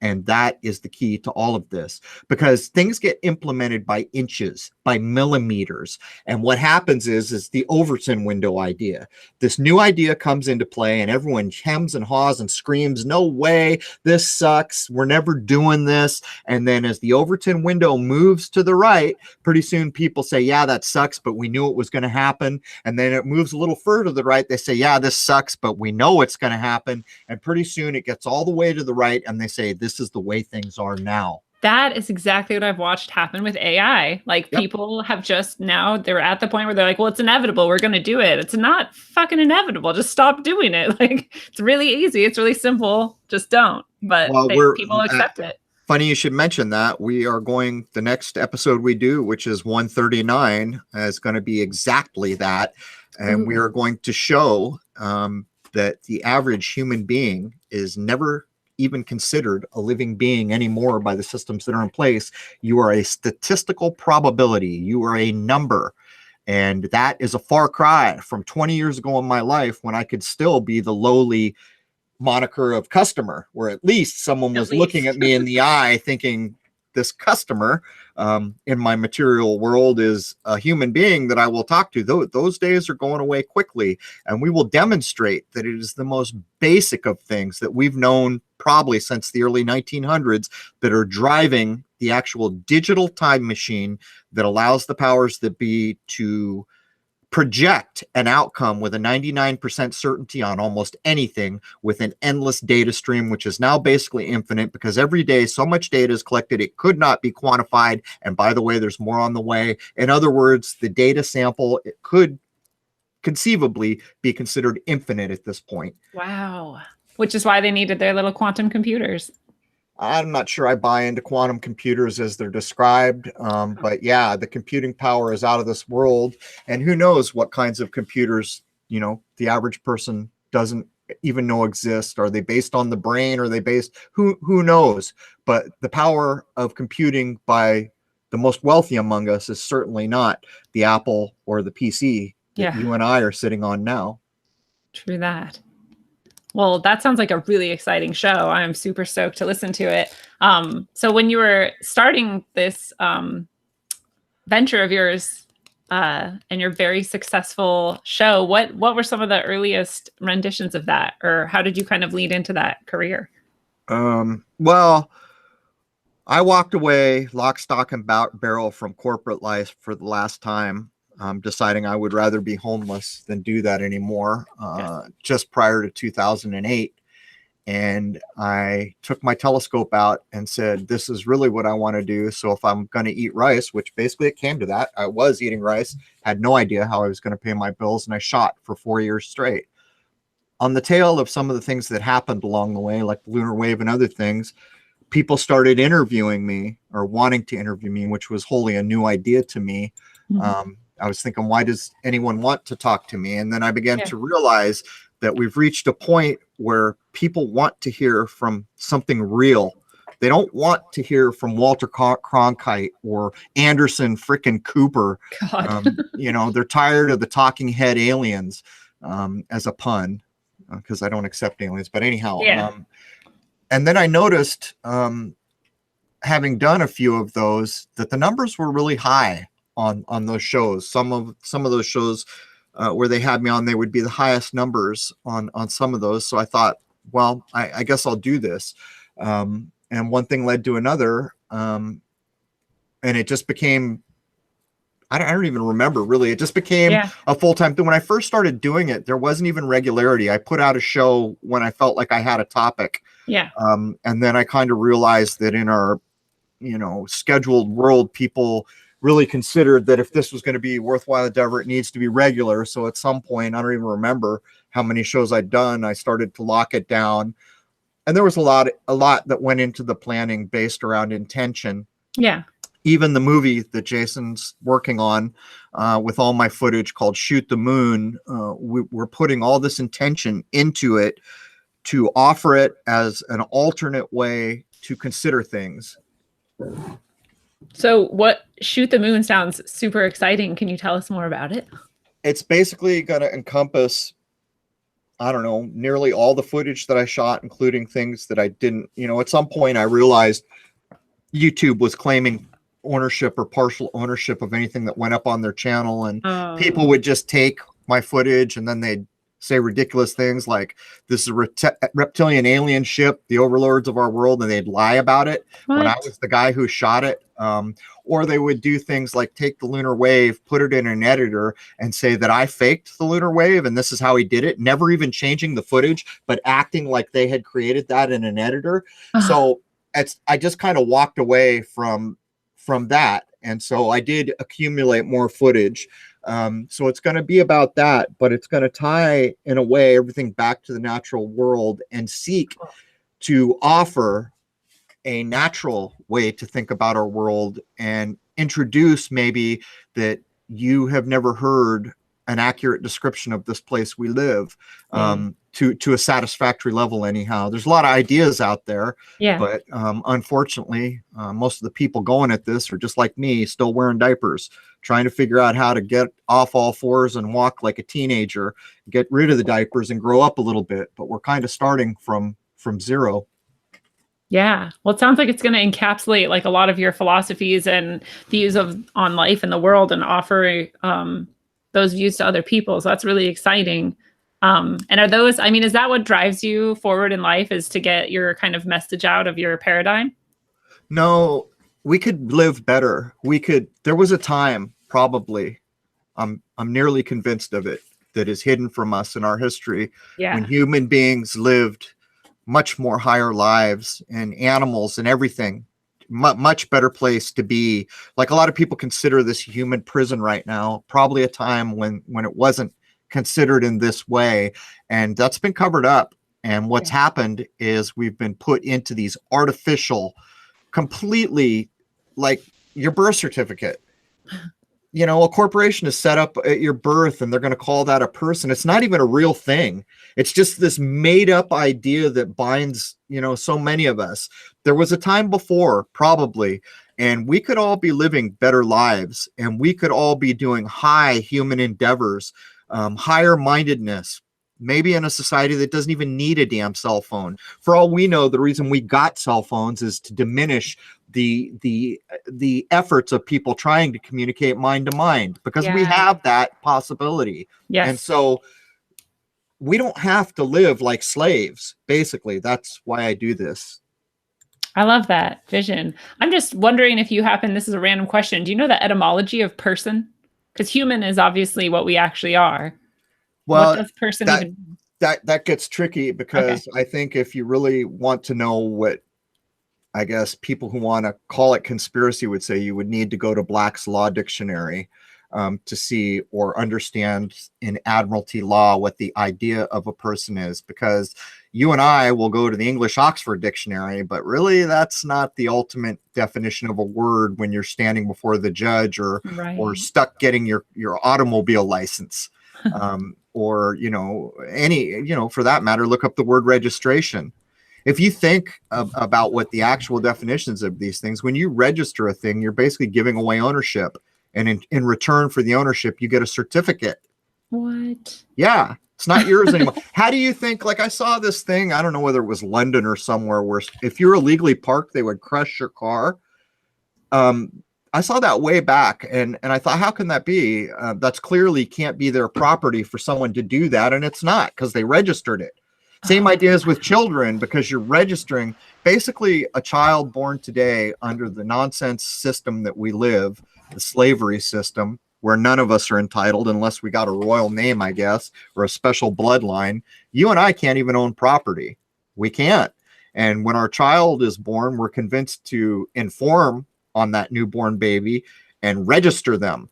And that is the key to all of this, because things get implemented by inches, by millimeters. And what happens is the Overton window idea. This new idea comes into play and everyone hems and haws and screams, no way, this sucks, we're never doing this. And then as the Overton window moves to the right, pretty soon people say, yeah, that sucks, but we knew it was going to happen. And then it moves a little further to the right. They say, yeah, this sucks, but we know it's going to happen. And pretty soon it gets all the way to the right. And they say, this is the way things are now. That is exactly what I've watched happen with AI. Like people have just now, they're at the point where they're like, well, it's inevitable. We're going to do it. It's not fucking inevitable. Just stop doing it. Like, it's really easy. It's really simple. Just don't. But people accept it. Funny you should mention that. We are going, the next episode we do, which is 139, is going to be exactly that. And we are going to show that the average human being is never even considered a living being anymore by the systems that are in place. You are a statistical probability. You are a number. And that is a far cry from 20 years ago in my life when I could still be the lowly moniker of customer, where at least someone was looking at me in the eye thinking this customer in my material world is a human being that I will talk to. Those days are going away quickly, and we will demonstrate that it is the most basic of things that we've known probably since the early 1900s that are driving the actual digital time machine that allows the powers that be to project an outcome with a 99% certainty on almost anything with an endless data stream, which is now basically infinite because every day so much data is collected it could not be quantified. And by the way, there's more on the way. In other words, the data sample, it could conceivably be considered infinite at this point. Wow. Which is why they needed their little quantum computers. I'm not sure I buy into quantum computers as they're described, but yeah, the computing power is out of this world, and who knows what kinds of computers, you know, the average person doesn't even know exist. Are they based on the brain? Are they based, who knows? But the power of computing by the most wealthy among us is certainly not the Apple or the PC that you and I are sitting on now. True that. Well, that sounds like a really exciting show. I'm super stoked to listen to it. So when you were starting this venture of yours and your very successful show, what were some of the earliest renditions of that? Or how did you kind of lead into that career? Well, I walked away lock, stock, and barrel from corporate life for the last time. Deciding I would rather be homeless than do that anymore, just prior to 2008. And I took my telescope out and said, this is really what I want to do. So if I'm going to eat rice, which basically it came to that, I was eating rice, had no idea how I was going to pay my bills, and I shot for 4 years straight. On the tail of some of the things that happened along the way, like the Lunar Wave and other things, people started interviewing me or wanting to interview me, which was wholly a new idea to me. I was thinking, why does anyone want to talk to me? And then I began to realize that we've reached a point where people want to hear from something real. They don't want to hear from Walter Cronkite or Anderson frickin' Cooper. You know, they're tired of the talking head aliens, as a pun, because I don't accept aliens. But anyhow, and then I noticed, having done a few of those, that the numbers were really high on those shows. Some of those shows where they had me on, they would be the highest numbers on some of those. So I thought, well, I guess I'll do this. And one thing led to another. And it just became, I don't even remember really. It just became a full-time thing. When I first started doing it, there wasn't even regularity. I put out a show when I felt like I had a topic. And then I kind of realized that in our, you know, scheduled world, people really considered that if this was going to be worthwhile endeavor, it needs to be regular. So at some point, I don't even remember how many shows I'd done, I started to lock it down. And there was a lot that went into the planning based around intention. Even the movie that Jason's working on with all my footage called Shoot the Moon, we're putting all this intention into it to offer it as an alternate way to consider things. So what Shoot the Moon sounds super exciting. Can you tell us more about it? It's basically going to encompass, I don't know, nearly all the footage that I shot, including things that I didn't, you know, at some point I realized YouTube was claiming ownership or partial ownership of anything that went up on their channel. And people would just take my footage and then they'd say ridiculous things like, this is a reptilian alien ship, the overlords of our world, and they'd lie about it when I was the guy who shot it. Or they would do things like take the lunar wave, put it in an editor, and say that I faked the lunar wave and this is how he did it, never even changing the footage, but acting like they had created that in an editor. So I just kind of walked away from that. And so I did accumulate more footage. So it's going to be about that, but it's going to tie in a way everything back to the natural world and seek to offer a natural way to think about our world and introduce maybe that you have never heard an accurate description of this place we live, to a satisfactory level. Anyhow, there's a lot of ideas out there, but unfortunately, most of the people going at this are just like me, still wearing diapers, trying to figure out how to get off all fours and walk like a teenager, get rid of the diapers and grow up a little bit. But we're kind of starting from zero. Yeah. Well, it sounds like it's going to encapsulate like a lot of your philosophies and views on life and the world, and offer those views to other people. So that's really exciting. And are those, I mean, is that what drives you forward in life, is to get your kind of message out of your paradigm? No, we could live better. There was a time, probably, I'm nearly convinced of it, that is hidden from us in our history, when human beings lived much more higher lives, and animals and everything, much better place to be. Like, a lot of people consider this human prison right now, probably a time when it wasn't considered in this way, and that's been covered up. And what's happened is we've been put into these artificial, completely, like your birth certificate. You know, a corporation is set up at your birth, and they're going to call that a person. It's not even a real thing. It's just this made up idea that binds, you know, so many of us. There was a time before, probably, and we could all be living better lives, and we could all be doing high human endeavors, higher mindedness, maybe in a society that doesn't even need a damn cell phone. For all we know, the reason we got cell phones is to diminish the efforts of people trying to communicate mind to mind, because we have that possibility. And so we don't have to live like slaves. Basically, that's why I do this. I love that vision. I'm just wondering if you happen, this is a random question, do you know the etymology of person? Because human is obviously what we actually are. Well, what does person even mean? That gets tricky, because I think if you really want to know what, I guess, people who want to call it conspiracy would say, you would need to go to Black's Law Dictionary to see or understand in admiralty law what the idea of a person is. Because you and I will go to the English Oxford Dictionary, but really that's not the ultimate definition of a word when you're standing before the judge, or stuck getting your automobile license. Or, you know, for that matter, look up the word registration. If you think about what the actual definitions of these things, when you register a thing, you're basically giving away ownership. And in return for the ownership, you get a certificate. What? Yeah, it's not yours anymore. How do you think, like, I saw this thing, I don't know whether it was London or somewhere, where if you're illegally parked, they would crush your car. I saw that way back, and I thought, how can that be? That's clearly can't be their property for someone to do that, and it's not, because they registered it. Same idea as with children, because you're registering. Basically, a child born today under the nonsense system that we live, the slavery system, where none of us are entitled unless we got a royal name, I guess, or a special bloodline. You and I can't even own property. We can't. And when our child is born, we're convinced to inform on that newborn baby and register them.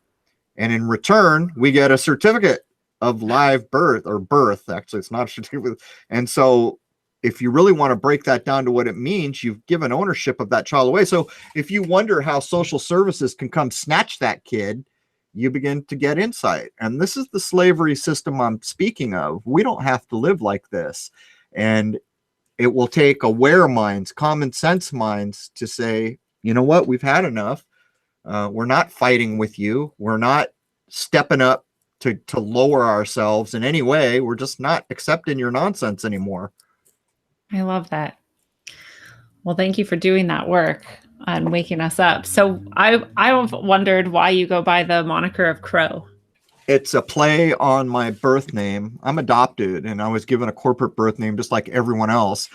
And in return, we get a certificate of live birth, or birth. Actually, it's not a certificate. And so if you really want to break that down to what it means, you've given ownership of that child away. So if you wonder how social services can come snatch that kid, you begin to get insight. And this is the slavery system I'm speaking of. We don't have to live like this. And it will take aware minds, common sense minds, to say, you know what, we've had enough. We're not fighting with you. We're not stepping up to lower ourselves in any way. We're just not accepting your nonsense anymore. I love that. Well, thank you for doing that work and waking us up. So I've wondered why you go by the moniker of Crow. It's a play on my birth name. I'm adopted, and I was given a corporate birth name just like everyone else.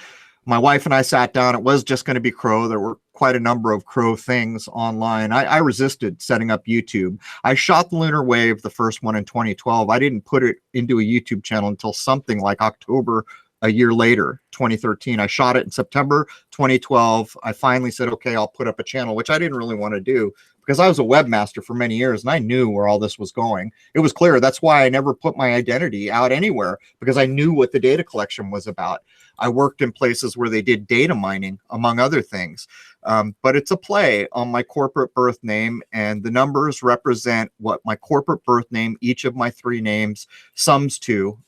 My wife and I sat down. It was just going to be Crow. There were quite a number of Crow things online. I resisted setting up YouTube. I shot the Lunar Wave, the first one, in 2012. I didn't put it into a YouTube channel until something like October a year later, 2013. I shot it in September 2012. I finally said, okay, I'll put up a channel, which I didn't really want to do, because I was a webmaster for many years and I knew where all this was going. It was clear. That's why I never put my identity out anywhere, because I knew what the data collection was about. I worked in places where they did data mining, among other things. But it's a play on my corporate birth name, and the numbers represent what my corporate birth name, each of my 3 names, sums to,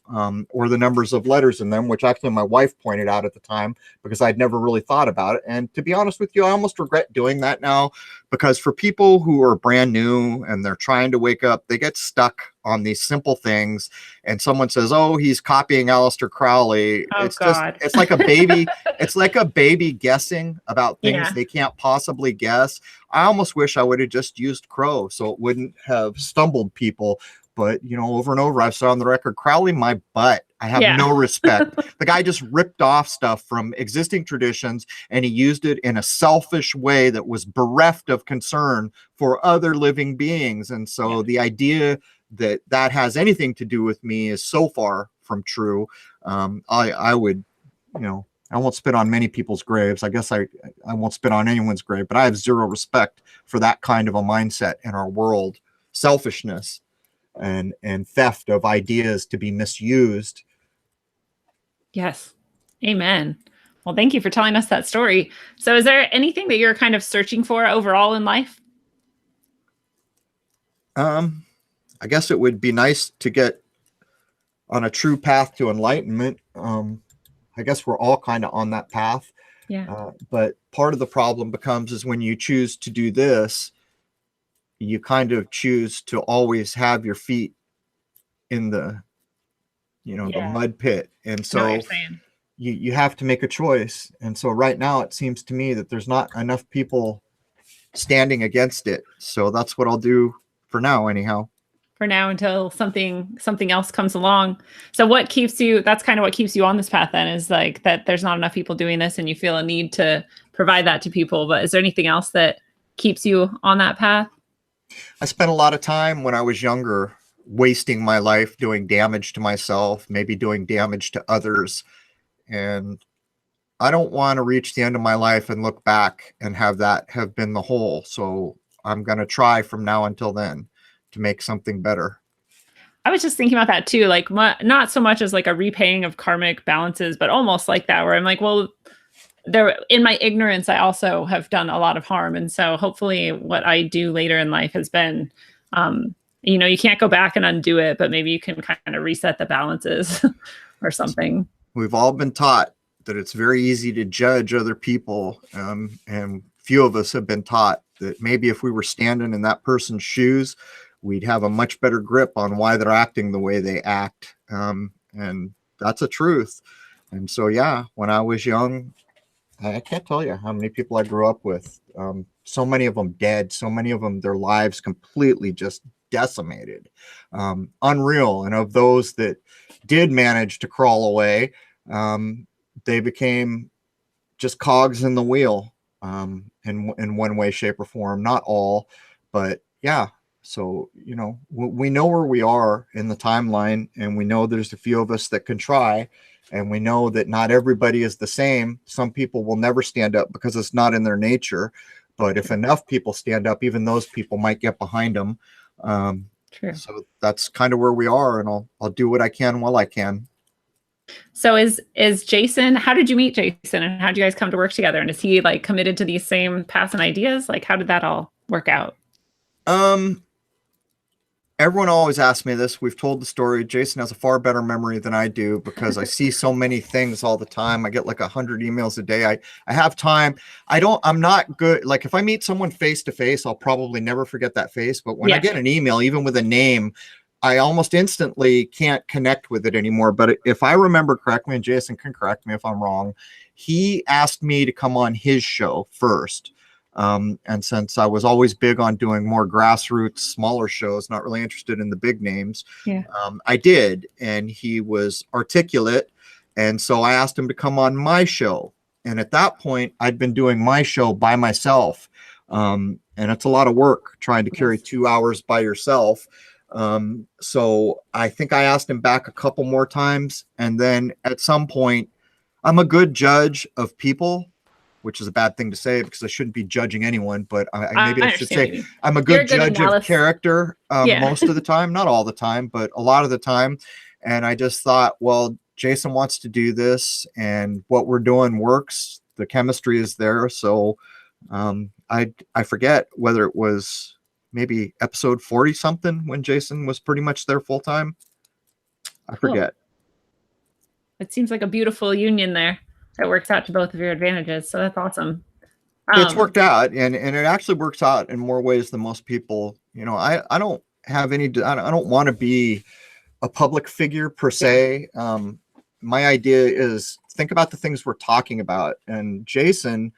or the numbers of letters in them, which actually my wife pointed out at the time because I'd never really thought about it. And to be honest with you, I almost regret doing that now, because for people who are brand new and they're trying to wake up, they get stuck on these simple things, and someone says, "Oh, he's copying Aleister Crowley." Oh, It's God. just, it's like a baby. It's like a baby guessing about things Yeah. they can't possibly guess. I almost wish I would have just used Crow so it wouldn't have stumbled people. But, you know, over and over, I've said on the record, Crowley, my butt. I have Yeah. no respect. The guy just ripped off stuff from existing traditions, and he used it in a selfish way that was bereft of concern for other living beings. And so Yeah. the idea that that has anything to do with me is so far from true. I would, you know, I won't spit on many people's graves. I guess I won't spit on anyone's grave, but I have zero respect for that kind of a mindset in our world. Selfishness and theft of ideas to be misused. Yes. Amen. Well, thank you for telling us that story. So is there anything that you're kind of searching for overall in life? I guess it would be nice to get on a true path to enlightenment. I guess we're all kind of on that path. Yeah. But part of the problem becomes is when you choose to do this, you kind of choose to always have your feet in the, you know, the mud pit. And I know what so you're saying. you have to make a choice. And so right now it seems to me that there's not enough people standing against it. So that's what I'll do for now, anyhow. For now, until something else comes along. So what keeps you, that's kind of what keeps you on this path then, is like that there's not enough people doing this and you feel a need to provide that to people. But is there anything else that keeps you on that path? I spent a lot of time when I was younger wasting my life doing damage to myself, maybe doing damage to others. And I don't want to reach the end of my life and look back and have that have been the whole. So I'm going to try from now until then to make something better. I was just thinking about that too, like not so much as like a repaying of karmic balances, but almost like that, where I'm like, well, there, in my ignorance, I also have done a lot of harm. And so hopefully what I do later in life has been, you know, you can't go back and undo it, but maybe you can kind of reset the balances or something. We've all been taught that it's very easy to judge other people. And few of us have been taught that maybe if we were standing in that person's shoes, we'd have a much better grip on why they're acting the way they act. And that's a truth. And so, yeah, when I was young, I can't tell you how many people I grew up with. So many of them dead, so many of them, their lives completely just decimated. Unreal. And of those that did manage to crawl away, they became just cogs in the wheel, in one way, shape, or form. Not all, but yeah. So, you know, we know where we are in the timeline, and we know there's a few of us that can try, and we know that not everybody is the same. Some people will never stand up because it's not in their nature. But if enough people stand up, even those people might get behind them. True. So that's kind of where we are, and I'll do what I can while I can. So is Jason, how did you meet Jason, and how did you guys come to work together? And is he like committed to these same paths and ideas? Like, how did that all work out? Everyone always asks me this. We've told the story. Jason has a far better memory than I do because I see so many things all the time. I get like 100 emails a day. I have time. I'm not good. Like if I meet someone face to face, I'll probably never forget that face. But when I get an email, even with a name, I almost instantly can't connect with it anymore. But if I remember correctly, and Jason can correct me if I'm wrong, he asked me to come on his show first. And since I was always big on doing more grassroots, smaller shows, not really interested in the big names, I did. And he was articulate. And so I asked him to come on my show. And at that point, I'd been doing my show by myself. And it's a lot of work trying to carry 2 hours by yourself. So I think I asked him back a couple more times. And then at some point, I'm a good judge of people, which is a bad thing to say because I shouldn't be judging anyone, but maybe I should say I'm a good judge of character most of the time, not all the time, but a lot of the time. And I just thought, well, Jason wants to do this and what we're doing works. The chemistry is there. So I forget whether it was maybe episode 40 something when Jason was pretty much there full time. I forget. It seems like a beautiful union there that works out to both of your advantages. So that's awesome. It's worked out, and it actually works out in more ways than most people. I don't have any, I don't want to be a public figure per se. My idea is think about the things we're talking about. And Jason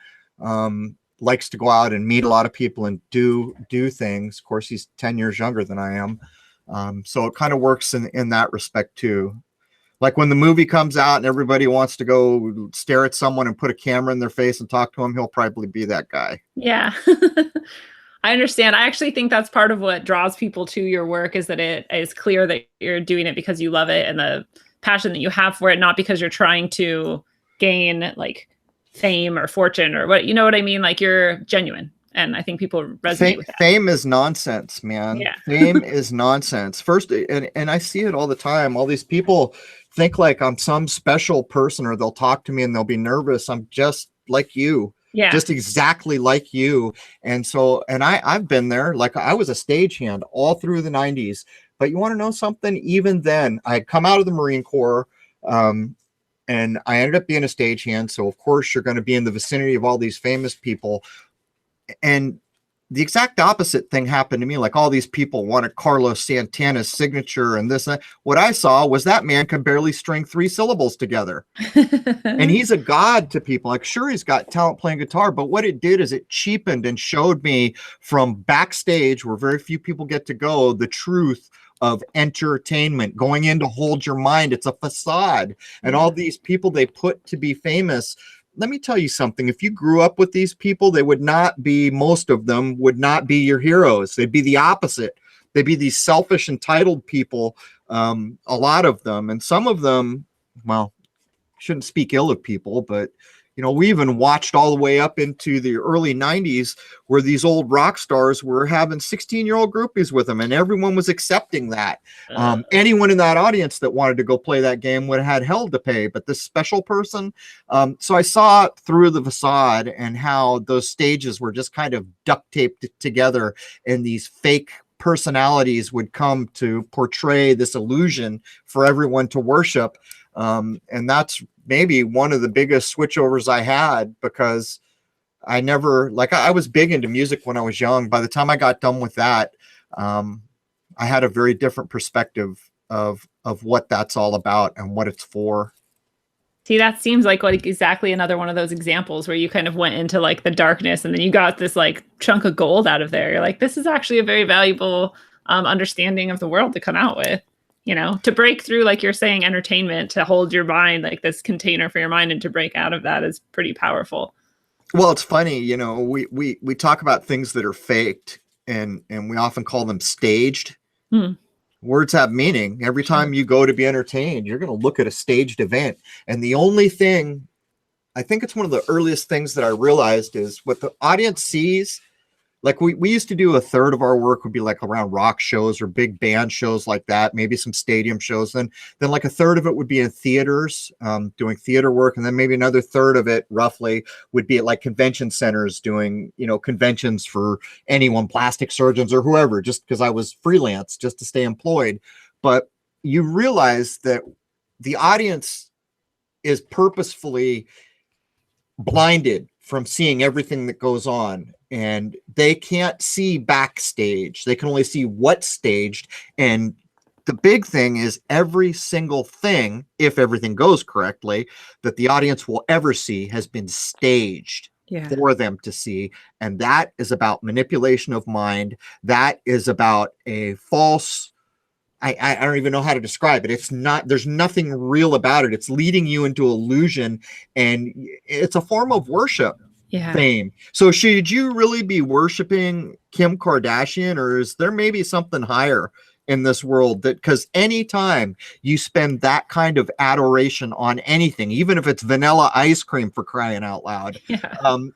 likes to go out and meet a lot of people and do things. Of course, he's 10 years younger than I am. So it kind of works in that respect too. Like when the movie comes out and everybody wants to go stare at someone and put a camera in their face and talk to him, he'll probably be that guy. Yeah. I understand. I actually think that's part of what draws people to your work, is that it is clear that you're doing it because you love it and the passion that you have for it, not because you're trying to gain like fame or fortune or what, you know what I mean? Like you're genuine. And I think people resonate with that. Fame is nonsense, man. Yeah. Fame is nonsense. First, and I see it all the time. All these people think like I'm some special person, or they'll talk to me and they'll be nervous. I'm just like you. Yeah. Just exactly like you. And so, and I've been there. Like I was a stagehand all through the 90s. But you want to know something? Even then, I had come out of the Marine Corps, and I ended up being a stagehand. So of course you're going to be in the vicinity of all these famous people. And the exact opposite thing happened to me. Like all these people wanted Carlos Santana's signature and this. What I saw was that man can barely string 3 syllables together. And he's a god to people. Like, sure, he's got talent playing guitar, but what it did is it cheapened and showed me from backstage, where very few people get to go, the truth of entertainment, going in to hold your mind. It's a facade. And all these people they put to be famous, let me tell you something. If you grew up with these people, they would not be, most of them would not be your heroes. They'd be the opposite. They'd be these selfish, entitled people, a lot of them. And some of them, well, shouldn't speak ill of people, but we even watched all the way up into the early 90s where these old rock stars were having 16-year-old groupies with them, and everyone was accepting that. Anyone in that audience that wanted to go play that game would have had hell to pay, but this special person. So I saw through the facade and how those stages were just kind of duct taped together, and these fake personalities would come to portray this illusion for everyone to worship. And that's maybe one of the biggest switchovers I had, because I never, like, I was big into music when I was young. By the time I got done with that, I had a very different perspective of what that's all about and what it's for. See, that seems like exactly another one of those examples where you kind of went into like the darkness and then you got this like chunk of gold out of there. You're like, this is actually a very valuable understanding of the world to come out with. To break through, like you're saying, entertainment, to hold your mind, like this container for your mind, and to break out of that is pretty powerful. Well, it's funny, we talk about things that are faked, and we often call them staged. Words have meaning. Every time you go to be entertained, you're going to look at a staged event. And the only thing, I think it's one of the earliest things that I realized, is what the audience sees. Like we used to do a third of our work would be like around rock shows or big band shows like that, maybe some stadium shows. Then like a third of it would be in theaters, doing theater work. And then maybe another third of it roughly would be at like convention centers doing, conventions for anyone, plastic surgeons or whoever, just because I was freelance, just to stay employed. But you realize that the audience is purposefully blinded from seeing everything that goes on, and they can't see backstage. They can only see what's staged. And the big thing is every single thing, if everything goes correctly, that the audience will ever see has been staged for them to see. And that is about manipulation of mind. That is about a false, I don't even know how to describe it. It's not, there's nothing real about it. It's leading you into illusion, and it's a form of worship. Fame. So should you really be worshiping Kim Kardashian, or is there maybe something higher in this world? That, because anytime you spend that kind of adoration on anything, even if it's vanilla ice cream, for crying out loud,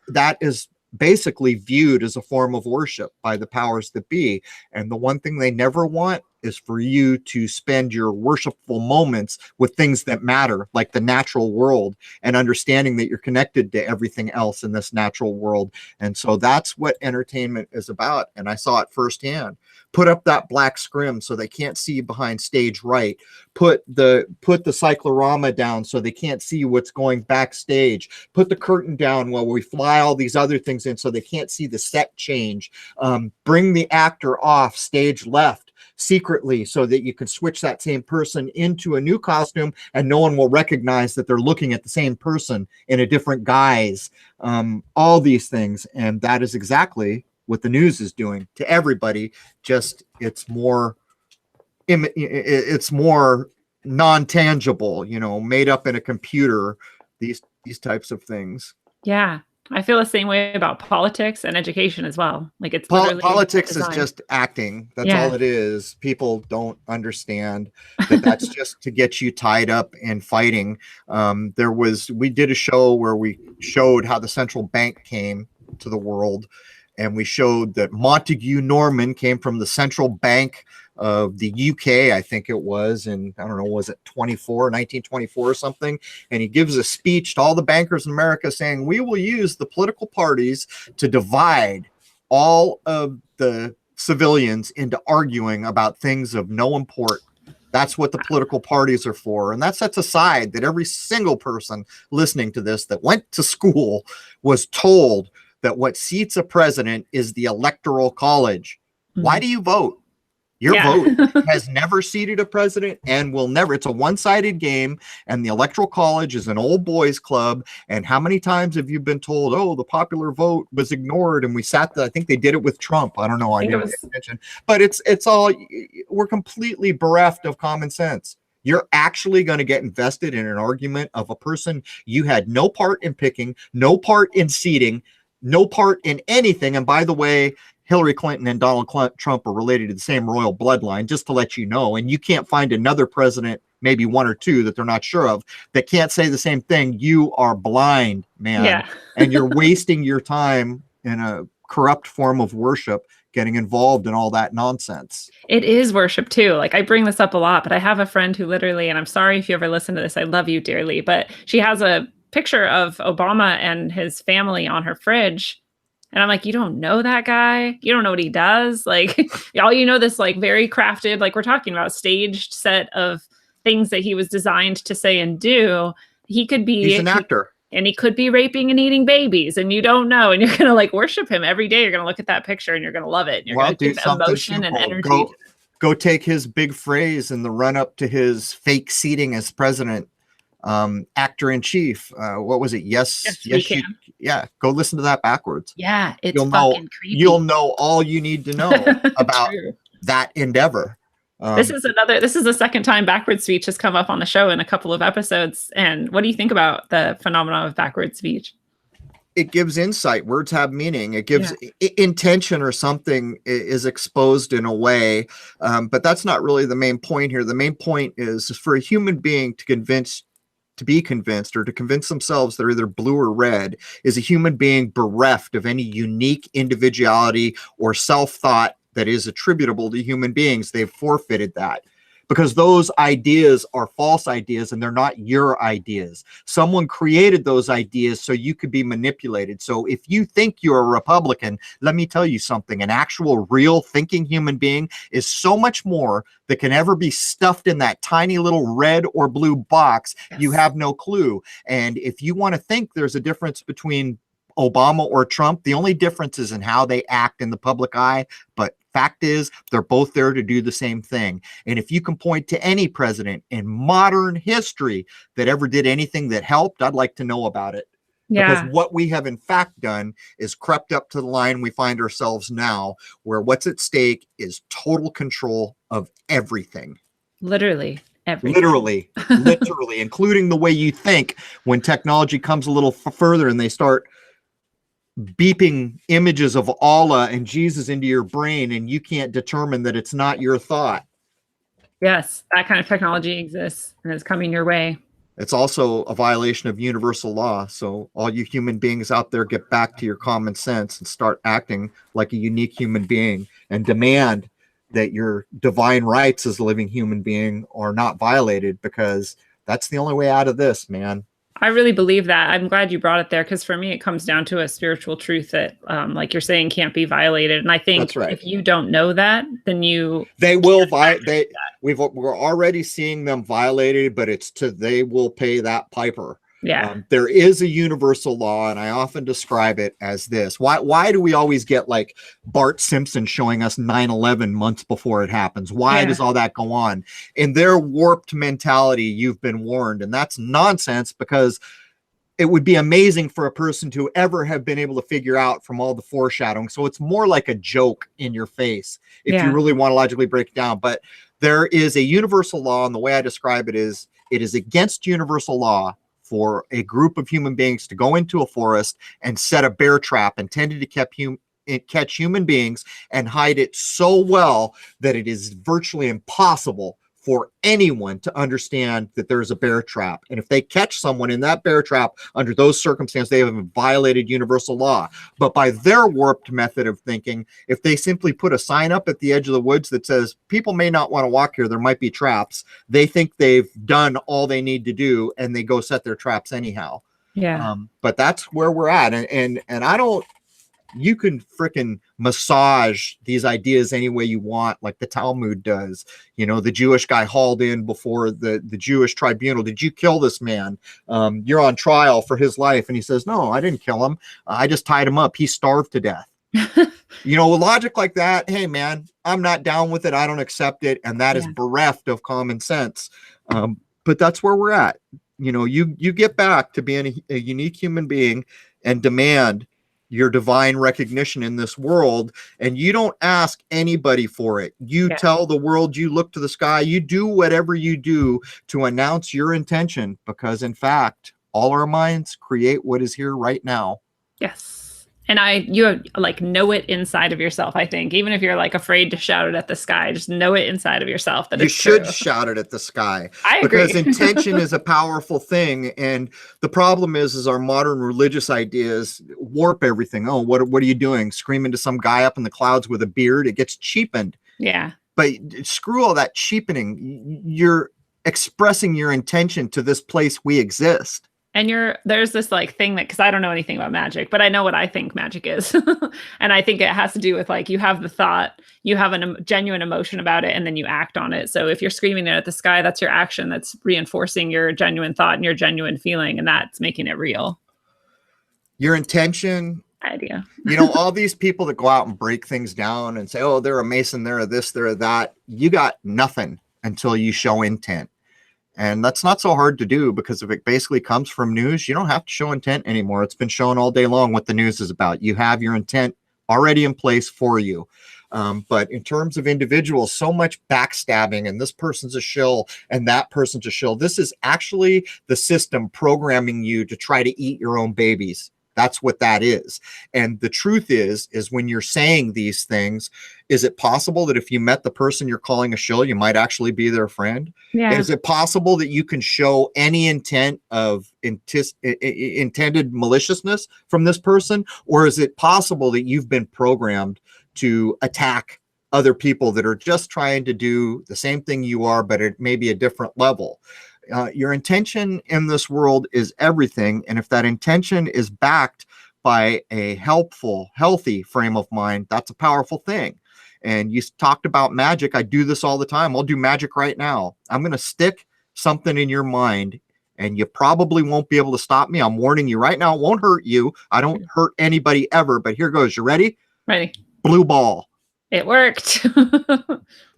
that is basically viewed as a form of worship by the powers that be. And the one thing they never want is for you to spend your worshipful moments with things that matter, like the natural world, and understanding that you're connected to everything else in this natural world. And so that's what entertainment is about. And I saw it firsthand. Put up that black scrim so they can't see behind stage right. Put the cyclorama down so they can't see what's going backstage. Put the curtain down while we fly all these other things in so they can't see the set change. Bring the actor off stage left secretly so that you can switch that same person into a new costume and no one will recognize that they're looking at the same person in a different guise. All these things. And that is exactly what the news is doing to everybody. Just it's more non-tangible, made up in a computer, these types of things. Yeah. I feel the same way about politics and education as well. Like it's politics is just acting. That's all it is. People don't understand that that's just to get you tied up in fighting. We did a show where we showed how the central bank came to the world. And we showed that Montague Norman came from the central bank of the UK, I think it was, and I don't know, was it 1924 or something? And he gives a speech to all the bankers in America saying, we will use the political parties to divide all of the civilians into arguing about things of no import. That's what the political parties are for. And that sets aside that every single person listening to this that went to school was told that what seats a president is the electoral college. Mm-hmm. Why do you vote? Your vote has never seated a president and will never. It's a one-sided game, and the electoral college is an old boys club. And how many times have you been told, oh, the popular vote was ignored and we sat there? I think they did it with Trump. I don't know. I didn't pay attention. But it's all, we're completely bereft of common sense. You're actually going to get invested in an argument of a person you had no part in picking, no part in seating, no part in anything. And by the way, Hillary Clinton and Donald Trump are related to the same royal bloodline, just to let you know. And you can't find another president, maybe one or two that they're not sure of, that can't say the same thing. You are blind, man. Yeah. And you're wasting your time in a corrupt form of worship, getting involved in all that nonsense. It is worship too. Like I bring this up a lot, but I have a friend who literally, and I'm sorry if you ever listen to this, I love you dearly, but she has a picture of Obama and his family on her fridge. And I'm like, you don't know that guy? You don't know what he does? Like, all you know, this like very crafted, like we're talking about, staged set of things that he was designed to say and do. He could be— he's an actor. And he could be raping and eating babies, and you don't know. And you're going to like worship him every day. You're going to look at that picture and you're going to love it. And you're going to give emotion and energy. Go take his big phrase in the run up to his fake seating as president. Actor in chief. What was it? Yes, you, go listen to that backwards. Yeah, it's creepy. You'll know all you need to know about that endeavor. This is the second time backwards speech has come up on the show in a couple of episodes. And what do you think about the phenomenon of backwards speech? It gives insight. Words have meaning. It gives intention, or something is exposed in a way. But that's not really the main point here. The main point is for a human being to be convinced or to convince themselves they're either blue or red is a human being bereft of any unique individuality or self-thought that is attributable to human beings. They've forfeited that because those ideas are false ideas and they're not your ideas. Someone created those ideas so you could be manipulated. So if you think you're a Republican, let me tell you something. An actual real thinking human being is so much more that can ever be stuffed in that tiny little red or blue box. Yes. You have no clue. And if you want to think there's a difference between Obama or Trump, the only difference is in how they act in the public eye. But fact is, they're both there to do the same thing. And if you can point to any president in modern history that ever did anything that helped, I'd like to know about it. Yeah. Because what we have in fact done is crept up to the line we find ourselves now, where what's at stake is total control of everything. Literally. Everything. Literally, including the way you think. When technology comes a little further and they start beeping images of Allah and Jesus into your brain, and you can't determine that it's not your thought. Yes, that kind of technology exists and is coming your way. It's also a violation of universal law. So all you human beings out there, get back to your common sense and start acting like a unique human being and demand that your divine rights as a living human being are not violated, because that's the only way out of this, man. I really believe that. I'm glad you brought it there, because for me, it comes down to a spiritual truth that, like you're saying, can't be violated. And I think That's right. if you don't know that, then they will violate. We're already seeing them violated, but they will pay that piper. Yeah. There is a universal law, and I often describe it as this. Why do we always get like Bart Simpson showing us 9/11 months before it happens? Why does all that go on? In their warped mentality, you've been warned, and that's nonsense, because it would be amazing for a person to ever have been able to figure out from all the foreshadowing. So it's more like a joke in your face if you really want to logically break it down. But there is a universal law, and the way I describe it is against universal law for a group of human beings to go into a forest and set a bear trap intended to catch human beings and hide it so well that it is virtually impossible for anyone to understand that there's a bear trap. And if they catch someone in that bear trap under those circumstances, they have violated universal law. But by their warped method of thinking, if they simply put a sign up at the edge of the woods that says, people may not want to walk here, there might be traps, they think they've done all they need to do, and they go set their traps anyhow. Yeah. But that's where we're at. And I don't, you can frickin' massage these ideas any way you want, like the Talmud does. You know, the Jewish guy hauled in before the Jewish tribunal. Did you kill this man? You're on trial for his life. And he says, no, I didn't kill him. I just tied him up. He starved to death. You know, with logic like that, hey, man, I'm not down with it. I don't accept it. And that is bereft of common sense. But that's where we're at. You know, you get back to being a unique human being and demand your divine recognition in this world, and you don't ask anybody for it. You tell the world, you look to the sky, you do whatever you do to announce your intention, because in fact, all our minds create what is here right now. Yes. And you like know it inside of yourself, I think. Even if you're like afraid to shout it at the sky, just know it inside of yourself that you it's should true. Shout it at the sky. I agree. Because intention is a powerful thing. And the problem is our modern religious ideas warp everything. Oh, what are you doing? Screaming to some guy up in the clouds with a beard? It gets cheapened. Yeah. But screw all that cheapening. You're expressing your intention to this place we exist. And there's this like thing that, because I don't know anything about magic, but I know what I think magic is. And I think it has to do with like, you have the thought, you have a genuine emotion about it, and then you act on it. So if you're screaming it at the sky, that's your action. That's reinforcing your genuine thought and your genuine feeling. And that's making it real. Your intention. Idea. You know, all these people that go out and break things down and say, oh, they're a Mason, they're a this, they're a that. You got nothing until you show intent. And that's not so hard to do, because if it basically comes from news, you don't have to show intent anymore. It's been shown all day long what the news is about. You have your intent already in place for you. But in terms of individuals, so much backstabbing, and this person's a shill and that person's a shill. This is actually the system programming you to try to eat your own babies. That's what that is. And the truth is when you're saying these things, is it possible that if you met the person you're calling a shill, you might actually be their friend? Yeah. Is it possible that you can show any intent of intended maliciousness from this person? Or is it possible that you've been programmed to attack other people that are just trying to do the same thing you are, but at maybe a different level? Your intention in this world is everything. And if that intention is backed by a helpful, healthy frame of mind, that's a powerful thing. And you talked about magic. I do this all the time. I'll do magic right now. I'm going to stick something in your mind, and you probably won't be able to stop me. I'm warning you right now. It won't hurt you. I don't hurt anybody ever, but here goes. You ready? Ready. Blue ball. It worked.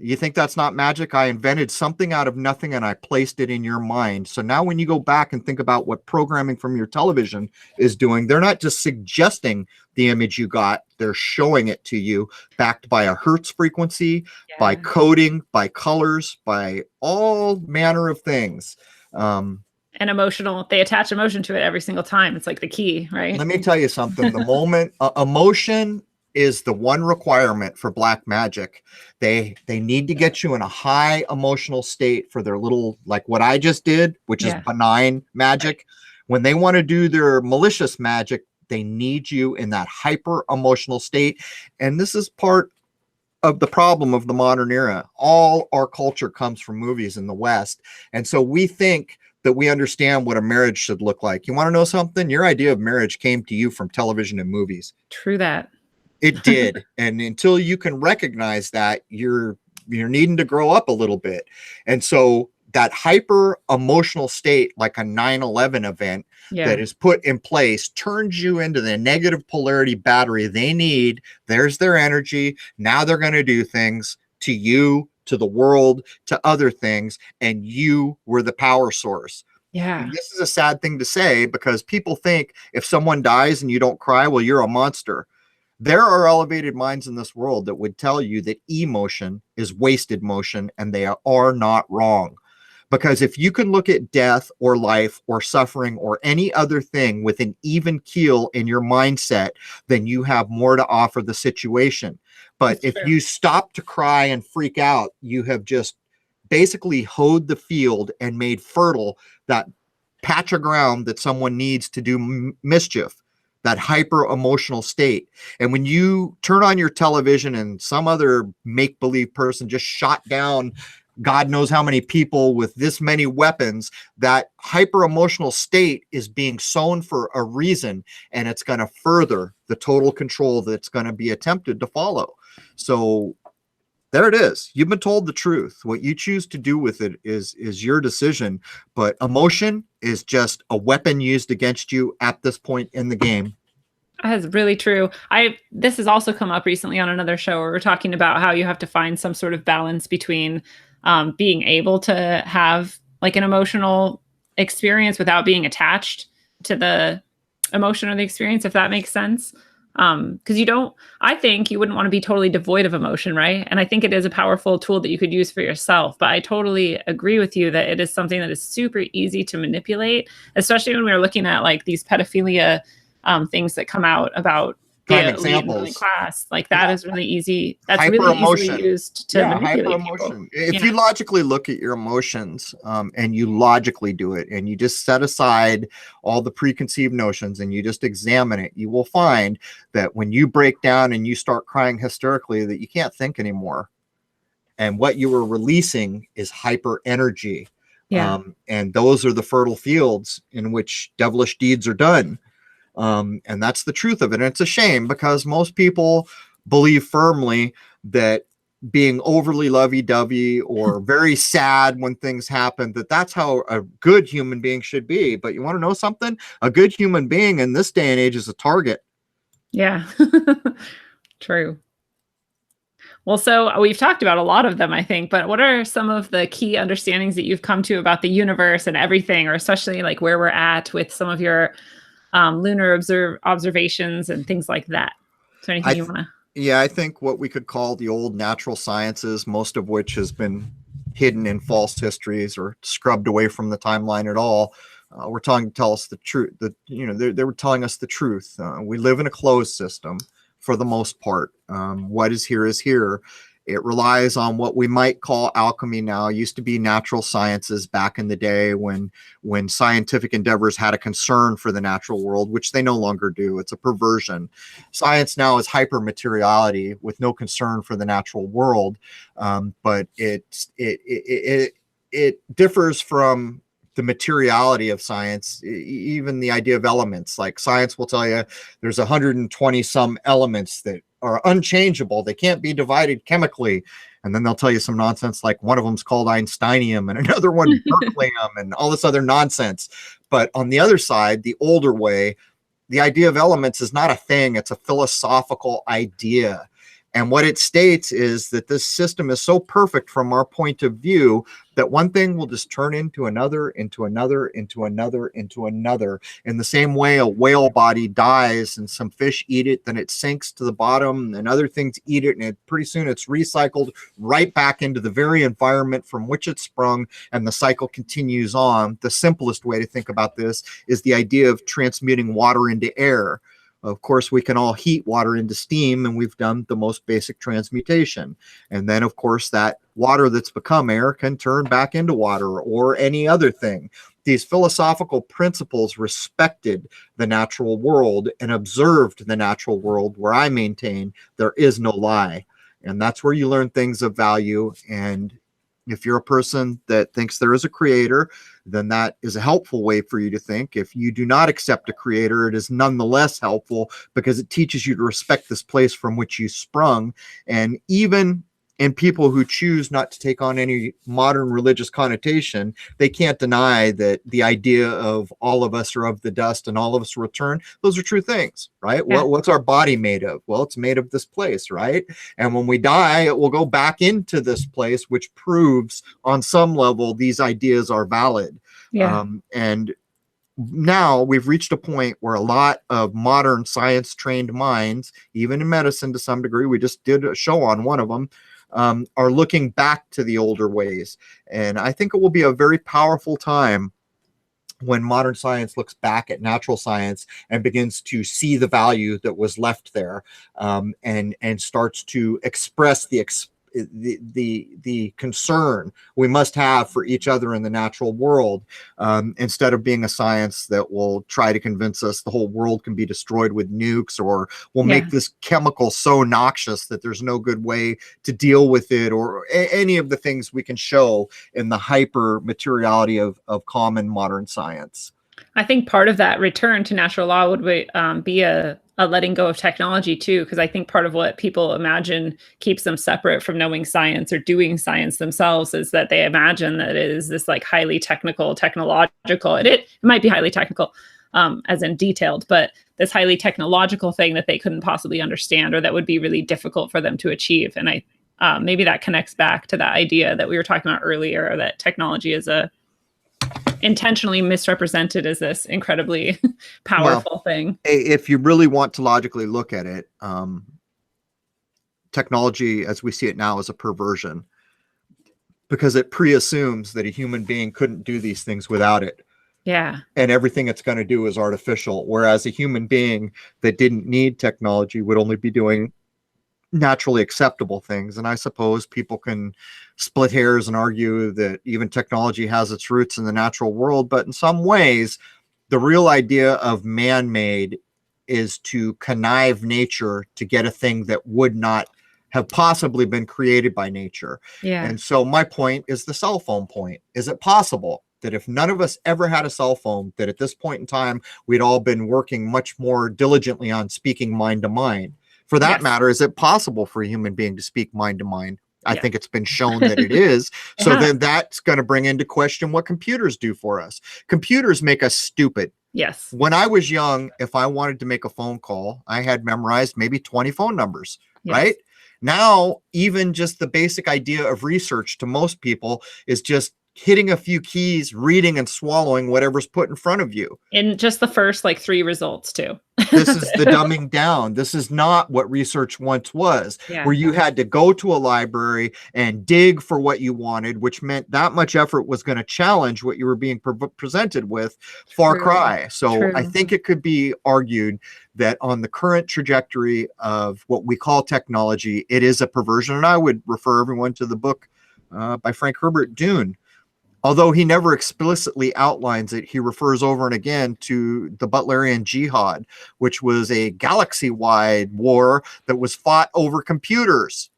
You think that's not magic? I invented something out of nothing and I placed it in your mind. So now when you go back and think about what programming from your television is doing, they're not just suggesting the image you got, they're showing it to you, backed by a hertz frequency, by coding, by colors, by all manner of things. And emotional, they attach emotion to it every single time. It's like the key, right? Let me tell you something. The moment emotion is the one requirement for black magic. They need to get you in a high emotional state for their little, like what I just did, which is benign magic. When they want to do their malicious magic, they need you in that hyper emotional state. And this is part of the problem of the modern era. All our culture comes from movies in the West. And so we think that we understand what a marriage should look like. You want to know something? Your idea of marriage came to you from television and movies. True that. It did. And until you can recognize that, you're needing to grow up a little bit. And so that hyper emotional state, like a 9/11 event that is put in place, turns you into the negative polarity battery they need. There's their energy. Now they're going to do things to you, to the world, to other things, and you were the power source. Yeah. And this is a sad thing to say, because people think if someone dies and you don't cry, well, you're a monster. There are elevated minds in this world that would tell you that emotion is wasted motion, and they are not wrong. Because if you can look at death or life or suffering or any other thing with an even keel in your mindset, then you have more to offer the situation. But if you stop to cry and freak out, you have just basically hoed the field and made fertile that patch of ground that someone needs to do mischief, that hyper emotional state. And when you turn on your television and some other make-believe person just shot down God knows how many people with this many weapons, that hyper emotional state is being sown for a reason, and it's going to further the total control that's going to be attempted to follow. So there it is. You've been told the truth. What you choose to do with it is your decision. But emotion is just a weapon used against you at this point in the game. That's really true. This has also come up recently on another show where we're talking about how you have to find some sort of balance between being able to have like an emotional experience without being attached to the emotion or the experience, if that makes sense. Because I think you wouldn't want to be totally devoid of emotion, right? And I think it is a powerful tool that you could use for yourself. But I totally agree with you that it is something that is super easy to manipulate, especially when we're looking at like these pedophilia things that come out about examples class. Like that is really easy. That's really easily used to manipulate people. If you logically look at your emotions and you logically do it, and you just set aside all the preconceived notions and you just examine it, you will find that when you break down and you start crying hysterically, that you can't think anymore. And what you were releasing is hyper energy. And those are the fertile fields in which devilish deeds are done. And that's the truth of it. And it's a shame, because most people believe firmly that being overly lovey-dovey or very sad when things happen, that's how a good human being should be. But you want to know something? A good human being in this day and age is a target. Yeah, true. Well, so we've talked about a lot of them, I think, but what are some of the key understandings that you've come to about the universe and everything, or especially like where we're at with some of your lunar observations and things like that? Is there anything you want to? Yeah, I think what we could call the old natural sciences, most of which has been hidden in false histories or scrubbed away from the timeline at all, were trying to tell us the truth. They were telling us the truth. We live in a closed system for the most part. What is here is here. It relies on what we might call alchemy now. It used to be natural sciences back in the day when scientific endeavors had a concern for the natural world, which they no longer do. It's a perversion. Science now is hypermateriality with no concern for the natural world, but it differs from the materiality of science. Even the idea of elements, like science will tell you there's 120 some elements that are unchangeable. They can't be divided chemically. And then they'll tell you some nonsense like one of them's called Einsteinium and another one Berkeleyium and all this other nonsense. But on the other side, the older way, the idea of elements is not a thing. It's a philosophical idea. And what it states is that this system is so perfect from our point of view that one thing will just turn into another, into another, into another, into another. In the same way a whale body dies and some fish eat it, then it sinks to the bottom and other things eat it, and pretty soon it's recycled right back into the very environment from which it sprung, and the cycle continues on. The simplest way to think about this is the idea of transmuting water into air. Of course, we can all heat water into steam, and we've done the most basic transmutation. And then, of course, that water that's become air can turn back into water or any other thing. These philosophical principles respected the natural world and observed the natural world, where I maintain there is no lie. And that's where you learn things of value. And if you're a person that thinks there is a creator, then that is a helpful way for you to think. If you do not accept a creator, it is nonetheless helpful because it teaches you to respect this place from which you sprung. And even in people who choose not to take on any modern religious connotation, they can't deny that the idea of all of us are of the dust and all of us return, those are true things, right? Yeah. What's our body made of? Well, it's made of this place, right? And when we die, it will go back into this place, which proves on some level these ideas are valid. Yeah. And now we've reached a point where a lot of modern science trained minds, even in medicine to some degree, we just did a show on one of them, are looking back to the older ways. And I think it will be a very powerful time when modern science looks back at natural science and begins to see the value that was left there, and starts to express the concern we must have for each other in the natural world, instead of being a science that will try to convince us the whole world can be destroyed with nukes, or will make this chemical so noxious that there's no good way to deal with it, or any of the things we can show in the hyper materiality of common modern science. I think part of that return to natural law would be a letting go of technology too, because I think part of what people imagine keeps them separate from knowing science or doing science themselves is that they imagine that it is this like highly technological, and it might be highly technical, as in detailed, but this highly technological thing that they couldn't possibly understand, or that would be really difficult for them to achieve. And maybe that connects back to that idea that we were talking about earlier, that technology is intentionally misrepresented as this incredibly powerful thing. If you really want to logically look at it, technology as we see it now is a perversion, because it pre-assumes that a human being couldn't do these things without it. Yeah. And everything it's going to do is artificial, whereas a human being that didn't need technology would only be doing naturally acceptable things. And I suppose people can split hairs and argue that even technology has its roots in the natural world, but in some ways the real idea of man-made is to connive nature to get a thing that would not have possibly been created by nature. Yeah. And so my point is the cell phone point. Is it possible that if none of us ever had a cell phone, that at this point in time we'd all been working much more diligently on speaking mind to mind? For that matter, is it possible for a human being to speak mind to mind? I think it's been shown that it is. So then that's going to bring into question what computers do for us. Computers make us stupid. Yes. When I was young, if I wanted to make a phone call, I had memorized maybe 20 phone numbers, right? Now, even just the basic idea of research to most people is just hitting a few keys, reading and swallowing whatever's put in front of you. And just the first like 3 results too. This is the dumbing down. This is not what research once was, where you had to go to a library and dig for what you wanted, which meant that much effort was going to challenge what you were being presented with. Far cry. So I think it could be argued that on the current trajectory of what we call technology, it is a perversion. And I would refer everyone to the book by Frank Herbert, Dune. Although he never explicitly outlines it, he refers over and again to the Butlerian Jihad, which was a galaxy-wide war that was fought over computers,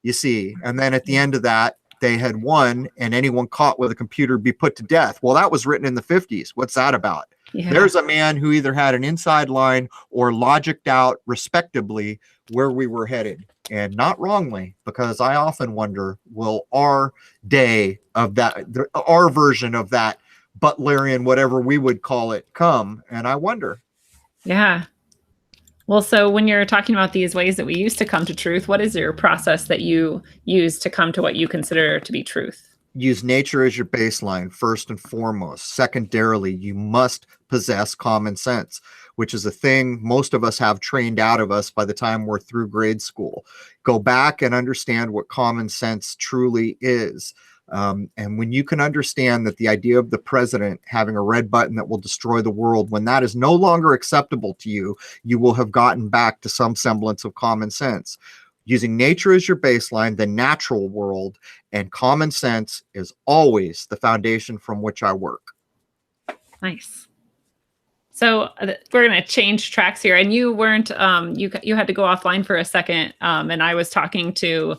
you see. And then at the end of that, they had won, and anyone caught with a computer would be put to death. Well, that was written in the 50s. What's that about? There's a man who either had an inside line or logicked out respectably where we were headed. And not wrongly, because I often wonder, will our day of that, our version of that Butlerian, whatever we would call it, come? And I wonder. Yeah. Well, so when you're talking about these ways that we use to come to truth, what is your process that you use to come to what you consider to be truth? Use nature as your baseline, first and foremost. Secondarily, you must possess common sense, which is a thing most of us have trained out of us by the time we're through grade school. Go back and understand what common sense truly is. And when you can understand that the idea of the president having a red button that will destroy the world, when that is no longer acceptable to you, you will have gotten back to some semblance of common sense. Using nature as your baseline, the natural world, and common sense is always the foundation from which I work. Nice. So we're going to change tracks here, and you weren't. You had to go offline for a second, and I was talking to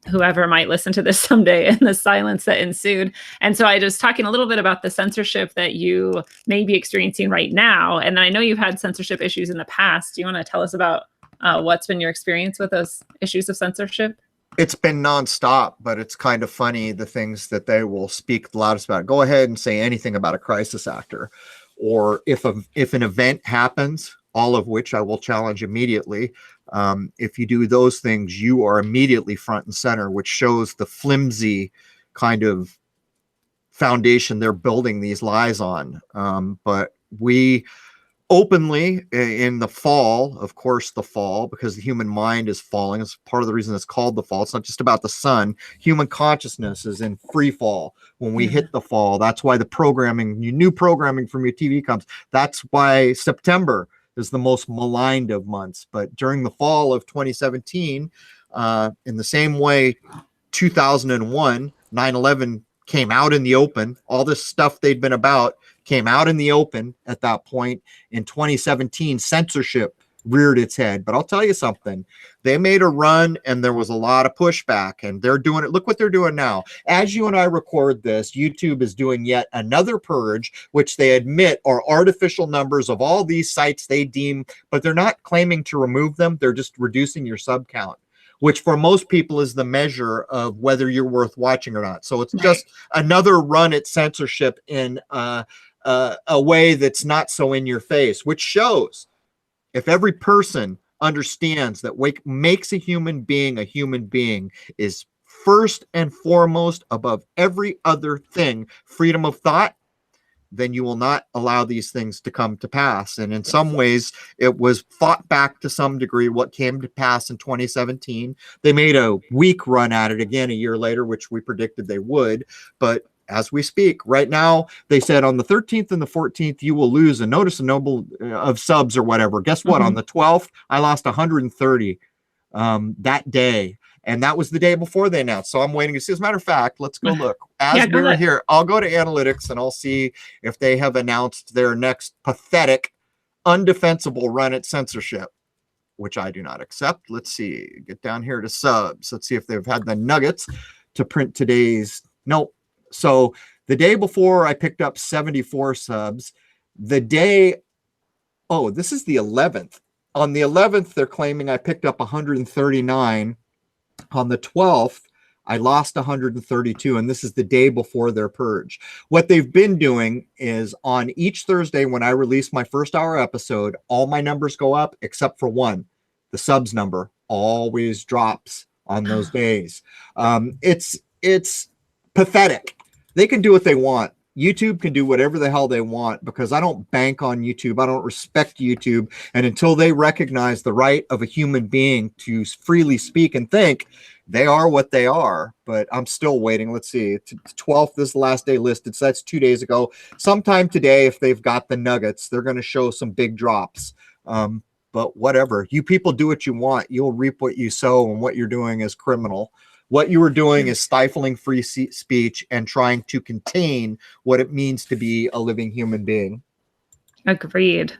whoever might listen to this someday, in the silence that ensued. And so I was talking a little bit about the censorship that you may be experiencing right now, and I know you've had censorship issues in the past. Do you want to tell us about what's been your experience with those issues of censorship? It's been nonstop, but it's kind of funny the things that they will speak the loudest about. Go ahead and say anything about a crisis actor. Or if an event happens, all of which I will challenge immediately, if you do those things, you are immediately front and center, which shows the flimsy kind of foundation they're building these lies on. But we openly, in the fall, of course, the fall, because the human mind is falling. It's part of the reason it's called the fall. It's not just about the sun. Human consciousness is in free fall when we hit the fall. That's why the programming, new programming from your TV comes. That's why September is the most maligned of months. But during the fall of 2017, in the same way 2001, 9/11 came out in the open. All this stuff they'd been about came out in the open at that point. In 2017, censorship reared its head. But I'll tell you something. They made a run, and there was a lot of pushback, and they're doing it. Look what they're doing now. As you and I record this, YouTube is doing yet another purge, which they admit are artificial numbers of all these sites they deem, but they're not claiming to remove them. They're just reducing your sub count, which for most people is the measure of whether you're worth watching or not. So it's just another run at censorship in a way that's not so in your face, which shows if every person understands that what makes a human being is first and foremost above every other thing, freedom of thought, then you will not allow these things to come to pass. And in some ways, it was fought back to some degree what came to pass in 2017. They made a weak run at it again a year later, which we predicted they would. But as we speak right now, they said on the 13th and the 14th, you will lose a notice of subs or whatever. Guess what? On the 12th, I lost 130 that day. And that was the day before they announced. So I'm waiting to see. As a matter of fact, let's go look. As we're here, I'll go to analytics and I'll see if they have announced their next pathetic, undefensible run at censorship, which I do not accept. Let's see. Get down here to subs. Let's see if they've had the nuggets to print today's. Nope. So the day before, I picked up 74 subs. The day, oh, this is the 11th. On the 11th, they're claiming I picked up 139. On the 12th, I lost 132, and this is the day before their purge. What they've been doing is on each Thursday when I release my first hour episode, all my numbers go up except for one. The subs number always drops on those days. It's pathetic. They can do what they want. YouTube can do whatever the hell they want because I don't bank on YouTube. I don't respect YouTube. And until they recognize the right of a human being to freely speak and think, they are what they are. But I'm still waiting. Let's see. 12th is the last day listed. So that's 2 days ago. Sometime today, if they've got the nuggets, they're going to show some big drops. But whatever. You people do what you want. You'll reap what you sow, and what you're doing is criminal. What you are doing is stifling free speech and trying to contain what it means to be a living human being. Agreed.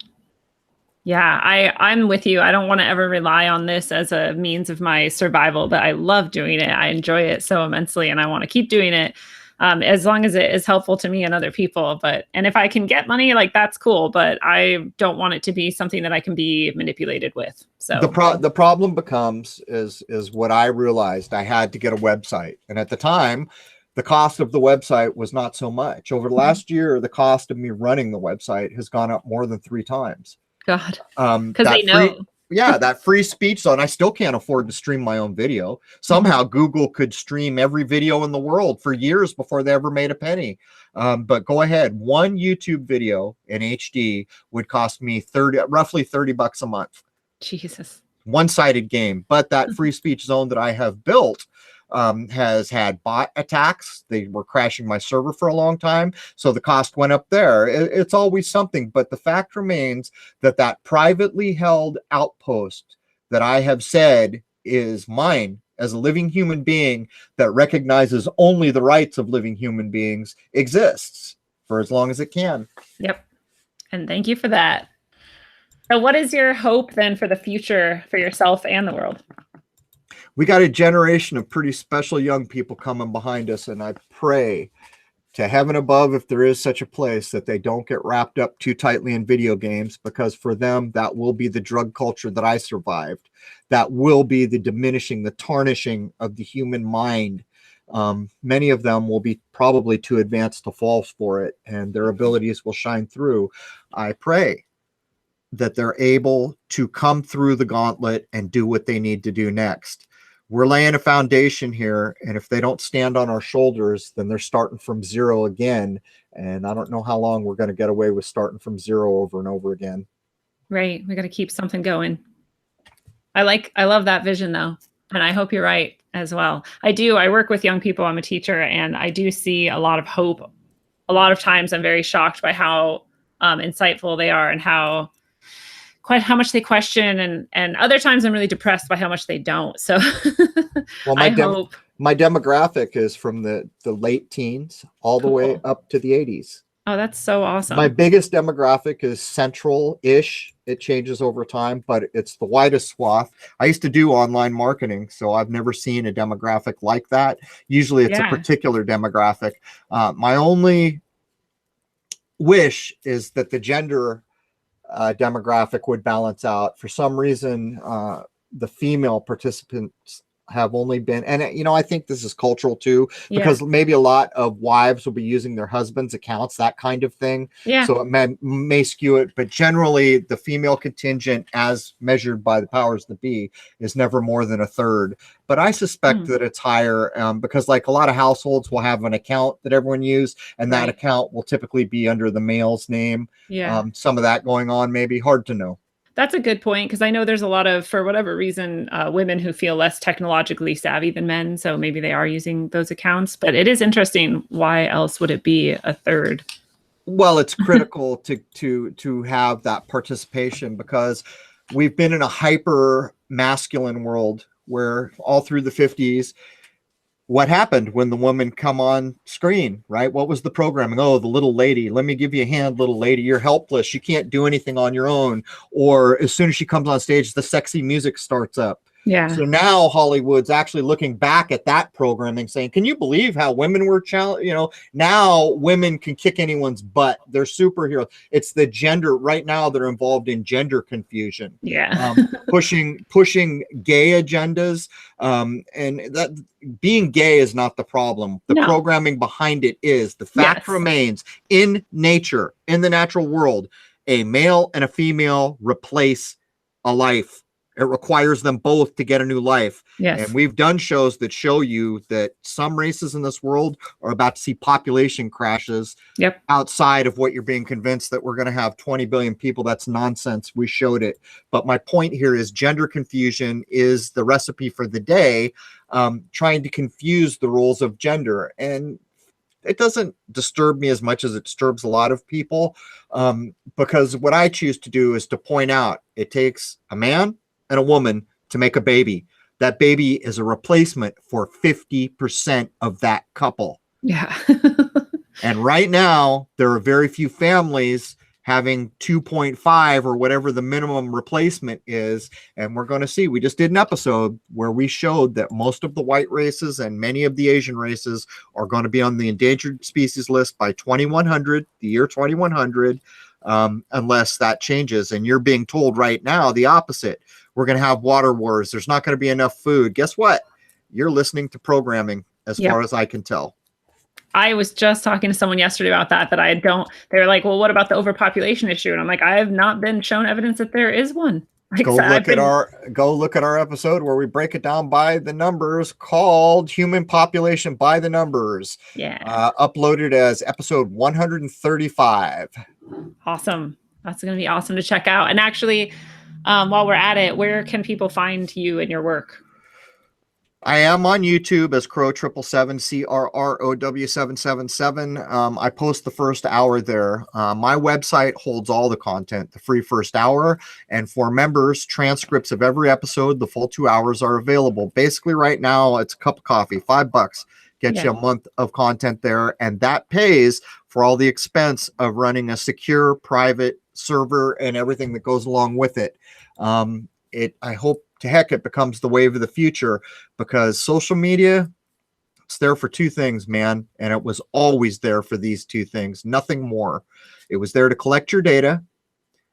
Yeah, I'm with you. I don't want to ever rely on this as a means of my survival, but I love doing it. I enjoy it so immensely, and I want to keep doing it as long as it is helpful to me and other people. And if I can get money, like, that's cool, but I don't want it to be something that I can be manipulated with. So the problem becomes is what I realized. I had to get a website, and at the time, the cost of the website was not so much. Over the last year, the cost of me running the website has gone up more than 3 times. God, because they know. That free speech zone. I still can't afford to stream my own video. Somehow Google could stream every video in the world for years before they ever made a penny. But go ahead. One YouTube video in HD would cost me roughly $30 a month. Jesus. One-sided game. But that free speech zone that I have built has had bot attacks. They were crashing my server for a long time, so the cost went up there. It's always something, but the fact remains that privately held outpost that I have said is mine as a living human being that recognizes only the rights of living human beings exists for as long as it can. Yep. And thank you for that. So what is your hope then for the future for yourself and the world? We got a generation of pretty special young people coming behind us, and I pray to heaven above, if there is such a place, that they don't get wrapped up too tightly in video games, because for them, that will be the drug culture that I survived. That will be the diminishing, the tarnishing of the human mind. Many of them will be probably too advanced to fall for it, and their abilities will shine through. I pray that they're able to come through the gauntlet and do what they need to do next. We're laying a foundation here, and if they don't stand on our shoulders, then they're starting from zero again. And I don't know how long we're going to get away with starting from zero over and over again. Right. We got to keep something going. I love that vision though. And I hope you're right as well. I work with young people. I'm a teacher, and I do see a lot of hope. A lot of times I'm very shocked by how insightful they are and how much they question, and other times I'm really depressed by how much they don't. So well, my demographic is from the late teens all the way up to the 80s. Oh, that's so awesome. My biggest demographic is central-ish. It changes over time, but it's the widest swath. I used to do online marketing, so I've never seen a demographic like that. Usually it's a particular demographic. My only wish is that the gender demographic would balance out. For some reason, the female participants have only been, and I think this is cultural too, because maybe a lot of wives will be using their husband's accounts, that kind of thing. So it may skew it, but generally the female contingent, as measured by the powers that be, is never more than a third. But I suspect that it's higher, because like a lot of households will have an account that everyone uses, and that account will typically be under the male's name. Some of that going on, maybe, hard to know. That's a good point, because I know there's a lot of, for whatever reason, women who feel less technologically savvy than men. So maybe they are using those accounts. But it is interesting. Why else would it be a third? Well, it's critical to have that participation, because we've been in a hyper masculine world where all through the 50s, what happened when the woman come on screen, right? What was the programming? Oh, the little lady, let me give you a hand, little lady. You're helpless. You can't do anything on your own. Or as soon as she comes on stage, the sexy music starts up. So now Hollywood's actually looking back at that programming saying, can you believe how women were challenged? Now women can kick anyone's butt. They're superheroes. It's the gender right now. They're involved in gender confusion. Pushing gay agendas. And that being gay is not the problem. The programming behind it is. The fact remains, in nature, in the natural world, a male and a female replace a life. It requires them both to get a new life. And we've done shows that show you that some races in this world are about to see population crashes outside of what you're being convinced that we're going to have 20 billion people. That's nonsense. We showed it. But my point here is gender confusion is the recipe for the day, trying to confuse the roles of gender. And it doesn't disturb me as much as it disturbs a lot of people, because what I choose to do is to point out it takes a man and a woman to make a baby. That baby is a replacement for 50% of that couple. And right now, there are very few families having 2.5 or whatever the minimum replacement is. And we're going to see, we just did an episode where we showed that most of the white races and many of the Asian races are going to be on the endangered species list by 2100, the year 2100, unless that changes. And you're being told right now the opposite. We're going to have water wars. There's not going to be enough food. Guess what? You're listening to programming, as far as I can tell. I was just talking to someone yesterday about that they were like, well, what about the overpopulation issue? And I'm like, I have not been shown evidence that there is one. Go look at our episode where we break it down by the numbers, called Human Population by the Numbers. Uploaded as episode 135. Awesome. That's going to be awesome to check out. And actually, while we're at it, where can people find you and your work? I am on YouTube as Crrow777, Crrow777. I post the first hour there. My website holds all the content, the free first hour. And for members, transcripts of every episode, the full 2 hours are available. Basically, right now, it's a cup of coffee, $5. Get you a month of content there. And that pays for all the expense of running a secure private server and everything that goes along with it. I hope to heck it becomes the wave of the future, because social media, it's there for two things, man. And it was always there for these two things, nothing more. It was there to collect your data.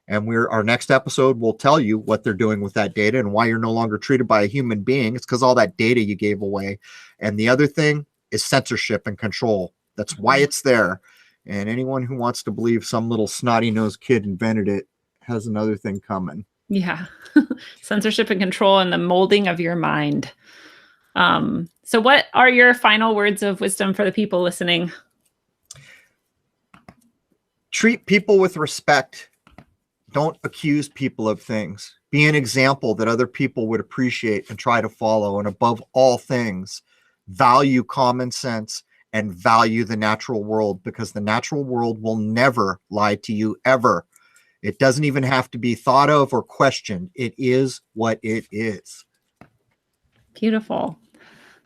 And our next episode will tell you what they're doing with that data and why you're no longer treated by a human being. It's because all that data you gave away. And the other thing is censorship and control. That's why it's there. And anyone who wants to believe some little snotty-nosed kid invented it has another thing coming. Yeah. Censorship and control and the molding of your mind. So what are your final words of wisdom for the people listening? Treat people with respect. Don't accuse people of things. Be an example that other people would appreciate and try to follow. And above all things, value common sense and value the natural world, because the natural world will never lie to you ever. It doesn't even have to be thought of or questioned. It is what it is. Beautiful.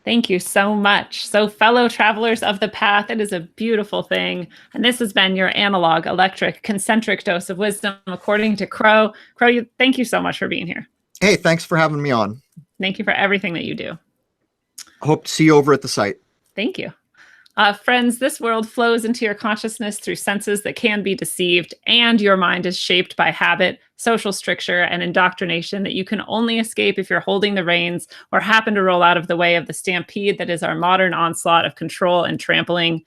Thank you so much. So fellow travelers of the path, it is a beautiful thing. And this has been your analog, electric, concentric dose of wisdom, according to Crow. Crow, thank you so much for being here. Hey, thanks for having me on. Thank you for everything that you do. Hope to see you over at the site. Thank you. Friends, this world flows into your consciousness through senses that can be deceived, and your mind is shaped by habit, social stricture, and indoctrination that you can only escape if you're holding the reins or happen to roll out of the way of the stampede that is our modern onslaught of control and trampling.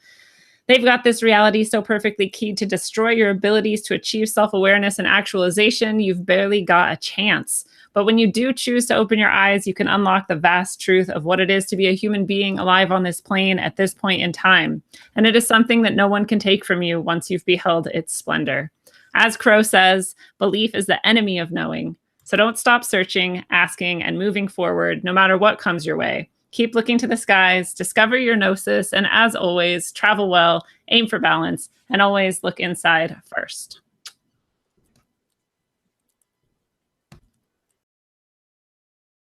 They've got this reality so perfectly keyed to destroy your abilities to achieve self-awareness and actualization, you've barely got a chance. But when you do choose to open your eyes, you can unlock the vast truth of what it is to be a human being alive on this plane at this point in time. And it is something that no one can take from you once you've beheld its splendor. As Crow says, belief is the enemy of knowing. So don't stop searching, asking, and moving forward, no matter what comes your way. Keep looking to the skies, discover your gnosis, and as always, travel well, aim for balance, and always look inside first.